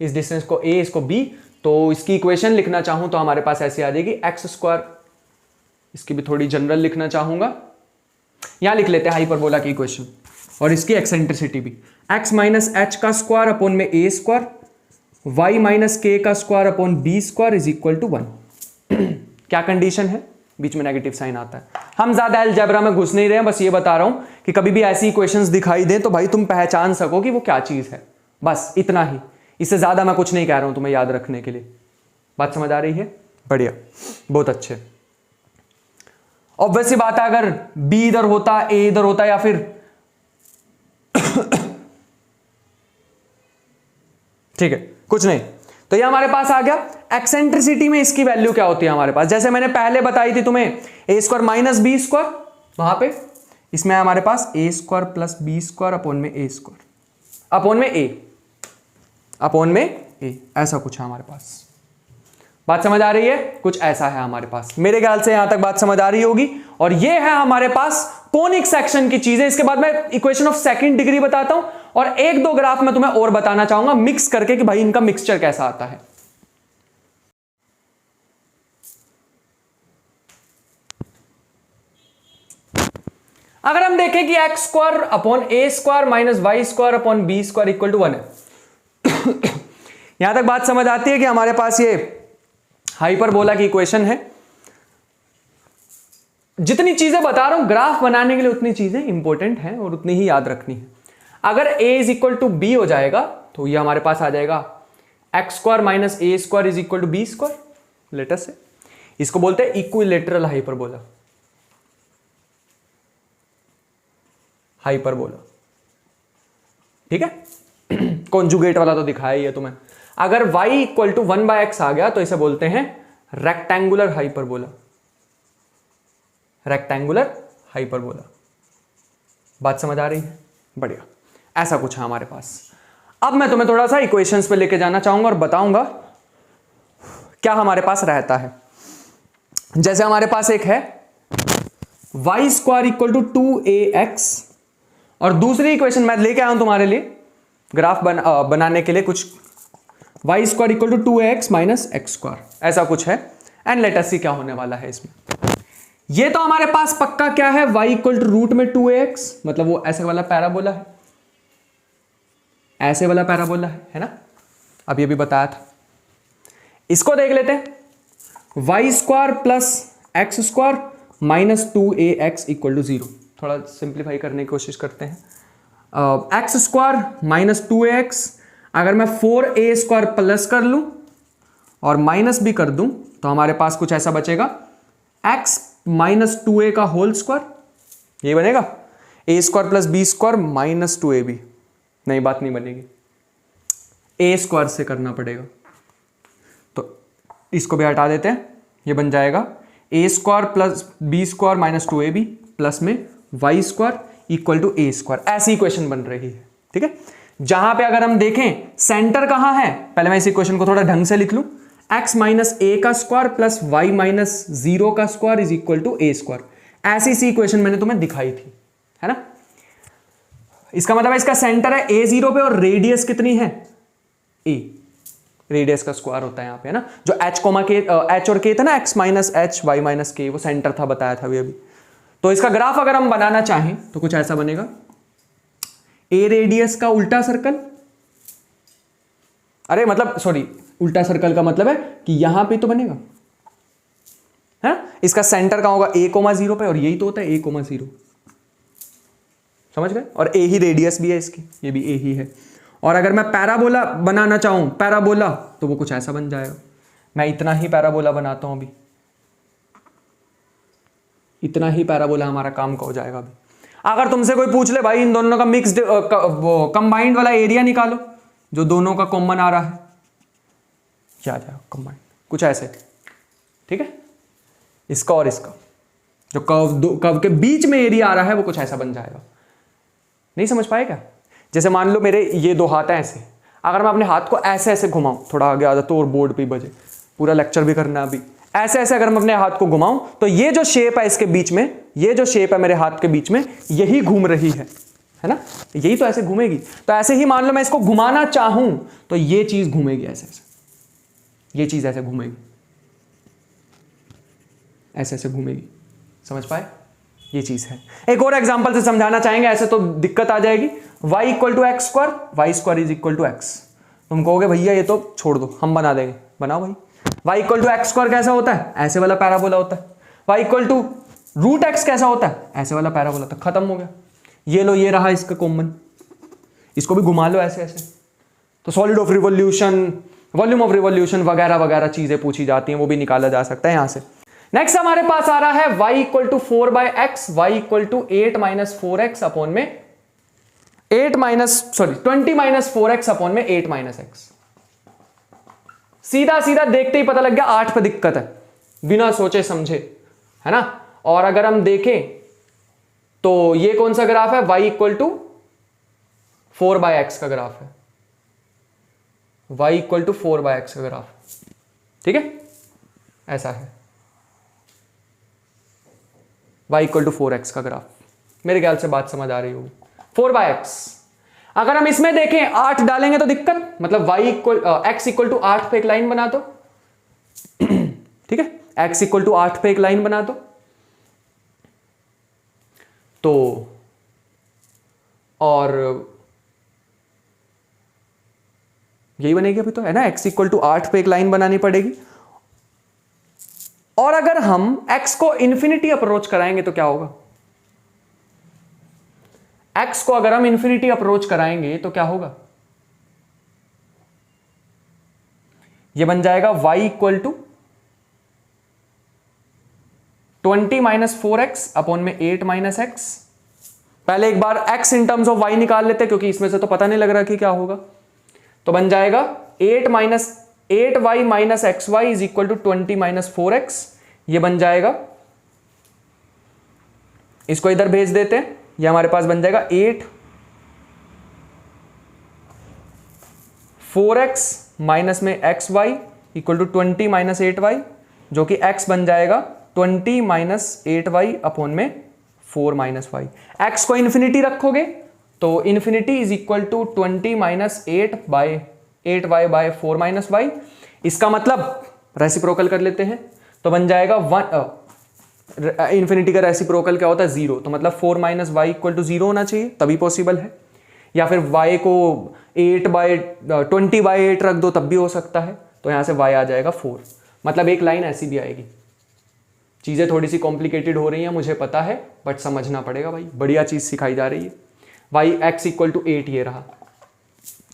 S1: इस डिस्टेंस को a, इसको b, तो इसकी इक्वेशन लिखना चाहूं तो हमारे पास ऐसी आ जाएगी एक्स स्क्वायर, इसकी भी थोड़ी जनरल लिखना चाहूंगा, यहां लिख लेते हैं हाइपरबोला की इक्वेशन, और इसकी एक्सेंट्रिसिटी भी x माइनस एच का स्क्वायर अपॉन में a square, y minus k का square upon b square is equal to 1। क्या कंडीशन है? बीच में नेगेटिव साइन आता है। हम ज्यादा अलजेब्रा में घुस नहीं रहे हैं, बस ये बता रहा हूं कि कभी भी ऐसी इक्वेशंस दिखाई दें तो भाई तुम पहचान सको कि वो क्या चीज है, बस इतना ही, इससे ज्यादा मैं कुछ नहीं कह रहा हूं तुम्हें याद रखने के लिए। बात समझ आ रही है? बढ़िया, बहुत अच्छे। ऑब्वियस सी बात है, अगर b इधर होता, a इधर होता, या फिर ठीक है, कुछ नहीं। तो ये हमारे पास आ गया। एक्सेंट्रिसिटी में इसकी वैल्यू क्या होती है हमारे पास, जैसे मैंने पहले बताई थी तुम्हें, a square minus b square, वहां पे इसमें हमारे पास a square plus b square upon में ए स्क्वायर अपॉन में ए, ऐसा कुछ है हमारे पास। बात समझ आ रही है? कुछ ऐसा है हमारे पास। मेरे ख्याल से यहां तक बात समझ आ रही होगी। और ये है हमारे पास कोनिक सेक्शन की चीजें। इसके बाद मैं इक्वेशन ऑफ सेकंड डिग्री बताता हूं और एक दो ग्राफ में तुम्हें और बताना चाहूंगा मिक्स करके कि भाई इनका मिक्सचर कैसा आता है। अगर हम देखें कि x square upon a square minus y square upon b square equal to 1 है यहां तक बात समझ आती है कि हमारे पास ये हाइपरबोला की इक्वेशन है। जितनी चीजें बता रहा हूं ग्राफ बनाने के लिए उतनी चीजें इंपॉर्टेंट हैं और उतनी ही याद रखनी है। अगर a is equal to b हो जाएगा तो ये हमारे पास आ जाएगा x square minus a square is equal to b square. Later से इसको बोलते हैं इक्विलेटरल हाइपरबोला। ठीक है कॉन्जुगेट वाला तो दिखाया ही है तुम्हें। अगर y इक्वल टू 1/x आ गया तो इसे बोलते हैं रेक्टेंगुलर हाइपरबोला। बात समझ आ रही है? बढ़िया, ऐसा कुछ है हमारे पास। अब मैं तुम्हें थोड़ा सा इक्वेशंस पे लेके जाना चाहूंगा और बताऊंगा क्या हमारे पास रहता है। जैसे हमारे पास एक है y square equal to 2ax और दूसरी इक्वेशन मैं लेके आया हूं तुम्हारे लिए ग्राफ बनाने के लिए कुछ y square equal to 2ax minus x square, ऐसा कुछ है। एंड लेट अस सी क्या होने वाला है इसमें। ये तो हमारे पास पक्का क्या है, y इक्वल टू रूट में 2ax, मतलब वो ऐसे वाला पैराबोला है, ऐसे वाला पैराबोला है ना, अब ये भी बताया था। इसको देख लेते हैं, y square plus x square minus 2ax equal to 0। थोड़ा सिंप्लीफाई करने की कोशिश करते हैं। एक्स स्क्वायर माइनस 2ax, अगर मैं 4a स्क्वायर प्लस कर लूं और माइनस भी कर दूं तो हमारे पास कुछ ऐसा बचेगा, x माइनस 2a का होल स्क्वायर, ये बनेगा a square plus b square minus 2ab। नहीं, बात नहीं बनेगी, a स्क्वायर से करना पड़ेगा। तो इसको भी हटा देते हैं, ये बन जाएगा a square plus b square minus 2ab plus में y square equal to a square. ऐसी इक्वेशन बन रही है। ठीक है, जहां पे अगर हम देखें सेंटर कहां है, पहले मैं इस इक्वेशन को थोड़ा ढंग से लिख लूं, x माइनस ए का स्क्वायर प्लस वाई माइनस 0 का square is equal to a square. ऐसी सी इक्वेशन मैंने तुम्हें दिखाई थी, है ना। इसका मतलब है इसका सेंटर है a0 पे और रेडियस कितनी है a, रेडियस का स्क्वायर होता है यहां पे, है ना। जो h और k था ना, x minus h y minus k, वो सेंटर था, बताया था अभी। तो इसका ग्राफ अगर हम बनाना चाहें तो कुछ ऐसा बनेगा, ए रेडियस का उल्टा सर्कल, अरे मतलब सॉरी, उल्टा सर्कल का मतलब है कि यहां पे तो बनेगा, है। इसका सेंटर कहां होगा, a,0 पे, और यही तो होता है a,0, समझ गए। और a ही रेडियस भी है इसकी, ये भी a ही है। और अगर मैं पैराबोला बनाना चाहूं, पैराबोला, तो वो कुछ ऐसा बन जाएगा। मैं इतना ही पैराबोला बनाता हूं अभी, इतना ही पैराबोला हमारा काम का हो जाएगा अभी। अगर तुमसे कोई पूछ ले भाई इन दोनों का मिक्स्ड कंबाइंड वाला एरिया निकालो, जो दोनों का कॉमन आ रहा है, क्या आ जाएगा कंबाइंड, कुछ ऐसे। ठीक है, इसका और इसका जो कर्व के बीच में एरिया आ रहा है वो कुछ ऐसा बन जाएगा। नहीं समझ पाए क्या? जैसे मान लो मेरे ये दो हाथ हैं ऐसे, अगर मैं अपने हाथ को ऐसे ऐसे घुमाऊं, थोड़ा आगे आ जाता तो और बोर्ड पे बजे, पूरा लेक्चर भी करना है अभी। ऐसे ऐसे अगर मैं अपने हाथ को घुमाऊं तो ये जो शेप है इसके बीच में, ये जो शेप है मेरे हाथ के बीच में, यही घूम रही है ना, यही तो ऐसे घूमेगी। तो ऐसे ही मान लो मैं इसको घुमाना चाहूं तो ये चीज घूमेगी ऐसे ऐसे, ये चीज ऐसे घूमेगी, ऐसे ऐसे घूमेगी। समझ पाए? ये चीज है। एक और एग्जांपल से समझाना चाहेंगे, ऐसे तो दिक्कत आ जाएगी। y equal to x square, y square is equal to x. तुम कहोगे भैया ये तो छोड़ दो, हम बना देंगे। बनाओ भाई। y equal to x square कैसा होता है? ऐसे वाला पैराबोला होता है। y equal to root x कैसा होता है? ऐसे वाला पैराबोला होता है। खत्म हो गया। ये लो, ये रहा इसका कॉमन, इसको भी घुमा लो ऐसे ऐसे। तो solid of revolution, volume of revolution वगैरह वगैरह चीजें पूछी जाती हैं, वो भी निकाला जा सकता है यहां से। नेक्स्ट हमारे पास आ रहा है y equal to 4/x, y equal to 8 minus 4x upon में 20 माइनस 4x अपॉन में 8 माइनस x। सीधा सीधा देखते ही पता लग गया 8 पे दिक्कत है, बिना सोचे समझे, है ना। और अगर हम देखें तो ये कौन सा ग्राफ है, y इक्वल टू 4/x का ग्राफ है, y इक्वल टू 4/x का ग्राफ, ठीक है, ऐसा है y इक्वल टू 4x का ग्राफ। मेरे ख्याल से बात समझ आ रही होगी। 4/x अगर हम इसमें देखें 8 डालेंगे तो दिक्कत, मतलब x इक्वल टू 8 पे एक लाइन बना दो, ठीक है, x इक्वल टू 8 पे एक लाइन बना दो, तो और यही बनेगी अभी तो, है ना, x इक्वल टू 8 पे एक लाइन बनानी पड़ेगी। और अगर हम x को इंफिनिटी अप्रोच कराएंगे तो क्या होगा, x को अगर हम इंफिनिटी अप्रोच कराएंगे तो क्या होगा, ये बन जाएगा y equal to 20 minus 4x upon में 8 माइनस एक्स। पहले एक बार x in terms of y निकाल लेते, क्योंकि इसमें से तो पता नहीं लग रहा कि क्या होगा। तो बन जाएगा 8y minus x y is equal to 20 minus 4x। ये बन जाएगा, इसको इधर भेज देते हैं, ये हमारे पास बन जाएगा 8 4x माइनस में x y equal to 20 minus 8y, जो कि x बन जाएगा 20 माइनस 8y अपॉन में 4 माइनस वाई। एक्स को इन्फिनिटी रखोगे तो infinity is equal to 20 minus 8y by 4 minus y. इसका मतलब रेसिप्रोकल कर लेते हैं तो बन जाएगा इन्फिनिटी का रेसिप्रोकल क्या होता है, 0, तो मतलब 4 माइनस वाई इक्वल टू 0 होना चाहिए, तभी पॉसिबल है। या फिर y को 20/8 रख दो तब भी हो सकता है, तो यहां से y आ जाएगा 4। मतलब एक लाइन ऐसी भी आएगी। चीजें थोड़ी सी कॉम्प्लिकेटेड हो रही हैं मुझे पता है, बट समझना पड़ेगा भाई, बढ़िया चीज सिखाई जा रही है। y x इक्वल टू 8 ये रहा,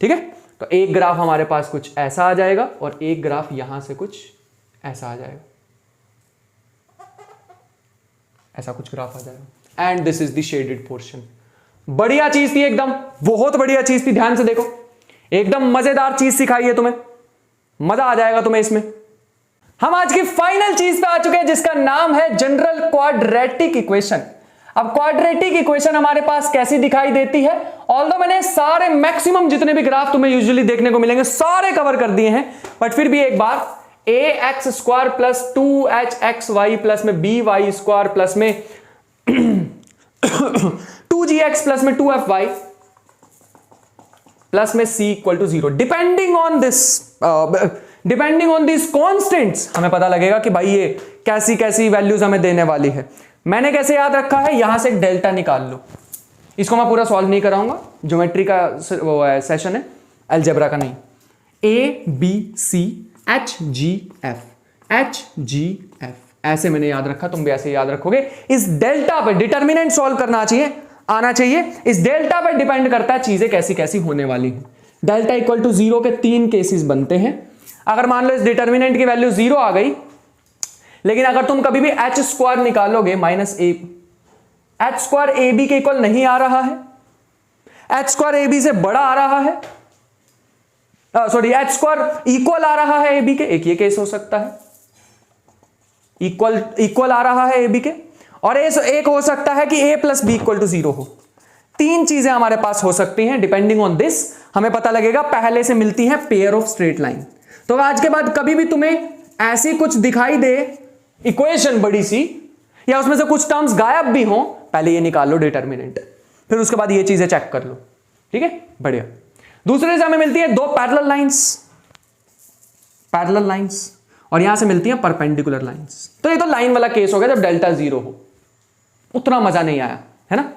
S1: ठीक है। तो एक ग्राफ हमारे पास कुछ ऐसा आ जाएगा और एक ग्राफ यहां से कुछ ऐसा आ जाएगा, ऐसा कुछ ग्राफ आ जाएगा। And this is the shaded portion. बढ़िया चीज थी एकदम, बहुत बढ़िया चीज थी, ध्यान से देखो, एकदम मजेदार चीज सिखाई है तुम्हें, मजा आ जाएगा तुम्हें इसमें। हम आज की फाइनल चीज पे आ चुके हैं जिसका नाम है जनरल क्वाड्रेटिक इक्वेशन। अब क्वाड्रेटिक इक्वेशन हमारे पास कैसी दिखाई देती है, ऑल्दो मैंने सारे मैक्सिमम जितने भी ग्राफ तुम्हें यूजुअली देखने को मिलेंगे सारे कवर कर दिए हैं, बट फिर भी एक बार ax square plus 2hxy plus में by स्क्वायर प्लस में 2gx प्लस में 2fy प्लस में c equal to 0। Depending on this constants हमें पता लगेगा कि भाई ये कैसी कैसी वैल्यूज हमें देने वाली है। मैंने कैसे याद रखा है, यहां से एक डेल्टा निकाल लो। इसको मैं पूरा सॉल्व नहीं कराऊंगा, ज्योमेट्री का वो है सेशन है, अलजेब्रा का नहीं। a b c h g f ऐसे मैंने याद रखा, तुम भी ऐसे याद रखोगे। इस डेल्टा पे डिटर्मिनेंट सॉल्व करना चाहिए, आना चाहिए। इस डेल्टा पे डिपेंड करता है चीजें कैसी कैसी होने वाली हैं। डेल्टा इक्वल टू 0 के 3 केसेस बनते हैं। अगर मान लो इस डिटर्मिनेंट की वैल्यू 0 आ गई, लेकिन अगर तुम कभी भी एच स्क्वायर निकालोगे minus a, h square a b के इक्वल नहीं आ रहा है, एच स्क्वायर ए बी से बड़ा आ रहा है, सॉरी एच स्क्वायर इक्वल आ रहा है ए बी के, एक ये केस हो सकता है, इक्वल आ रहा है ए बी के, और एक हो सकता है कि ए प्लस बी इक्वल टू 0 हो। 3 चीजें हमारे पास हो सकती हैं। डिपेंडिंग ऑन दिस हमें पता लगेगा पहले से मिलती है पेयर ऑफ स्ट्रेट लाइन। तो आज के बाद कभी भी तुम्हें ऐसी कुछ दिखाई दे इक्वेशन बड़ी सी, या उसमें से कुछ टर्म्स गायब भी हो, पहले ये निकाल लो डिटर्मिनेंट, फिर उसके बाद ये चीजें चेक कर लो, ठीक है, बढ़िया। दूसरे से हमें मिलती है 2 पैरेलल लाइंस, और यहां से मिलती है परपेंडिकुलर लाइंस। तो ये तो लाइन वाला केस हो गया जब डेल्टा 0 हो, उतना मजा नहीं आया, है ना।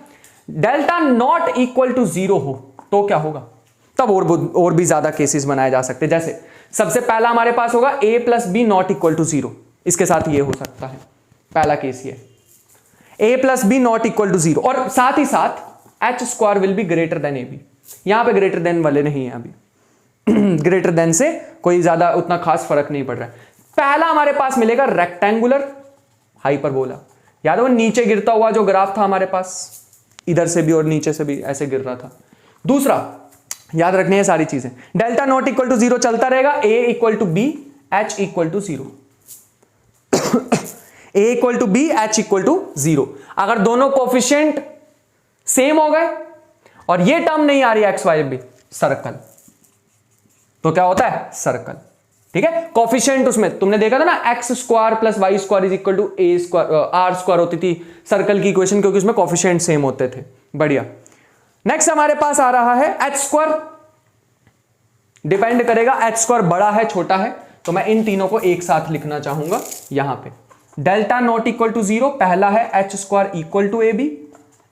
S1: डेल्टा नॉट इक्वल टू 0 हो तो क्या होगा, तब और भी ज्यादा केसेस बनाए जा सकते हैं। जैसे सबसे पहला हमारे पास होगा a plus b not equal to 0, इसके साथ ये हो सकता है, पहला केस ये a plus b not equal to 0, और साथ ही साथ h square will be greater than a b. यहां पे ग्रेटर देन वाले नहीं है अभी ग्रेटर देन से कोई ज्यादा उतना खास फर्क नहीं पड़ रहा है। पहला हमारे पास मिलेगा रेक्टेंगुलर हाइपरबोला। याद हो नीचे गिरता हुआ जो ग्राफ था हमारे पास, इधर से भी और नीचे से भी ऐसे गिर रहा था। दूसरा याद रखनी है सारी चीजें, डेल्टा नॉट इक्वल टू 0 चलता रहेगा, a equal to b h equal to 0, a equal to b, h equal to 0। अगर दोनों कोफिशिएंट सेम हो गए और ये टर्म नहीं आ रही एक्स वाई बी, सर्कल, तो क्या होता है? सर्कल। ठीक है, कोफिशिएंट उसमें तुमने देखा था ना, x square plus y square is equal to a square, r square होती थी सर्कल की इक्वेशन, क्योंकि उसमें कोफिशिएंट सेम होते थे। बढ़िया। नेक्स्ट हमारे पास आ रहा है एच स्क्वायर, डिपेंड करेगा एच स्क्वायर बड़ा है छोटा है, तो मैं इन तीनों को एक साथ लिखना चाहूंगा यहां पे। डेल्टा नॉट इक्वल टू 0, पहला है h square equal to a b,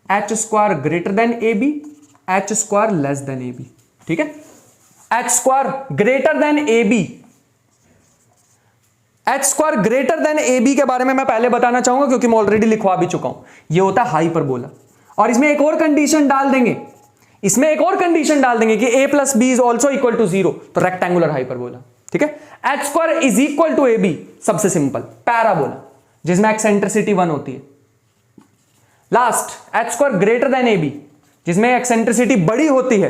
S1: h square greater than a b, h square less than a b. ठीक है, h square greater than a b, h square greater than a b के बारे में मैं पहले बताना चाहूंगा, क्योंकि मैं ऑलरेडी लिखवा भी चुका हूं। ये होता है हाइपरबोला, और इसमें एक और कंडीशन डाल देंगे, इसमें एक और कंडीशन डाल देंगे कि a plus b is also equal to 0, तो रेक्टेंगुलर हाइपरबोला। ठीक है, h square is equal to a b, सबसे सिंपल पैराबोला, जिसमें एक्सेंट्रिसिटी 1 होती है। Last h square greater than a b, जिसमें एक्सेंट्रिसिटी बड़ी होती है,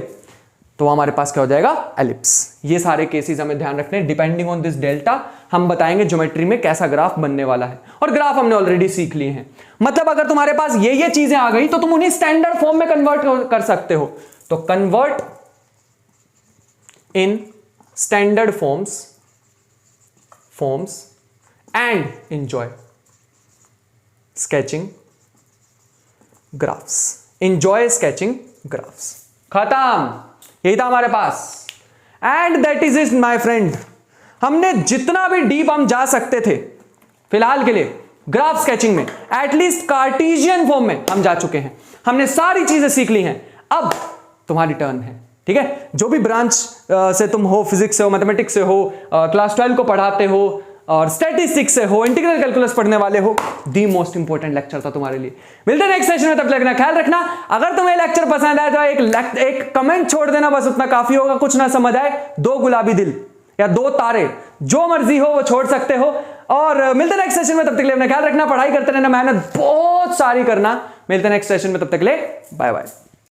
S1: तो हमारे पास क्या हो जाएगा? एलिप्स। ये सारे केसेस हमें ध्यान रखने, डिपेंडिंग ऑन दिस डेल्टा हम बताएंगे ज्योमेट्री में कैसा ग्राफ बनने वाला है, और ग्राफ हमने ऑलरेडी सीख लिए हैं। मतलब अगर तुम्हारे पास ये चीजें आ गई तो तुम उन्हें स्टैंडर्ड फॉर्म में कन्वर्ट कर सकते हो। तो convert in standard forms and enjoy sketching graphs, enjoy sketching graphs. खत्म, यही था हमारे पास। And that is it my friend, हमने जितना भी डीप हम जा सकते थे फिलहाल के लिए ग्राफ स्केचिंग में, एटलीस्ट कार्टेशियन फॉर्म में हम जा चुके हैं, हमने सारी चीजें सीख ली हैं। अब तुम्हारी टर्न है। ठीक है, जो भी ब्रांच से तुम हो, फिजिक्स से हो, मैथमेटिक्स से हो, क्लास 12 को पढ़ाते हो, और स्टैटिस्टिक्स से हो, इंटीग्रल कैलकुलस पढ़ने वाले हो, दी मोस्ट इंपॉर्टेंट लेक्चर था तुम्हारे लिए। मिलते हैं नेक्स्ट सेशन में, तब तक रखना ख्याल रखना। अगर तुम्हें लेक्चर पसंद आए तो एक कमेंट छोड़ देना, बस उतना काफी होगा। कुछ ना समझ आए, 2 गुलाबी दिल या 2 तारे, जो मर्जी हो वो छोड़ सकते हो। और मिलते हैं नेक्स्ट सेशन में, तब तक के लिए अपना ख्याल रखना, पढ़ाई करते रहना, मेहनत बहुत सारी करना। मिलते हैं नेक्स्ट सेशन में, तब तक के लिए बाय बाय।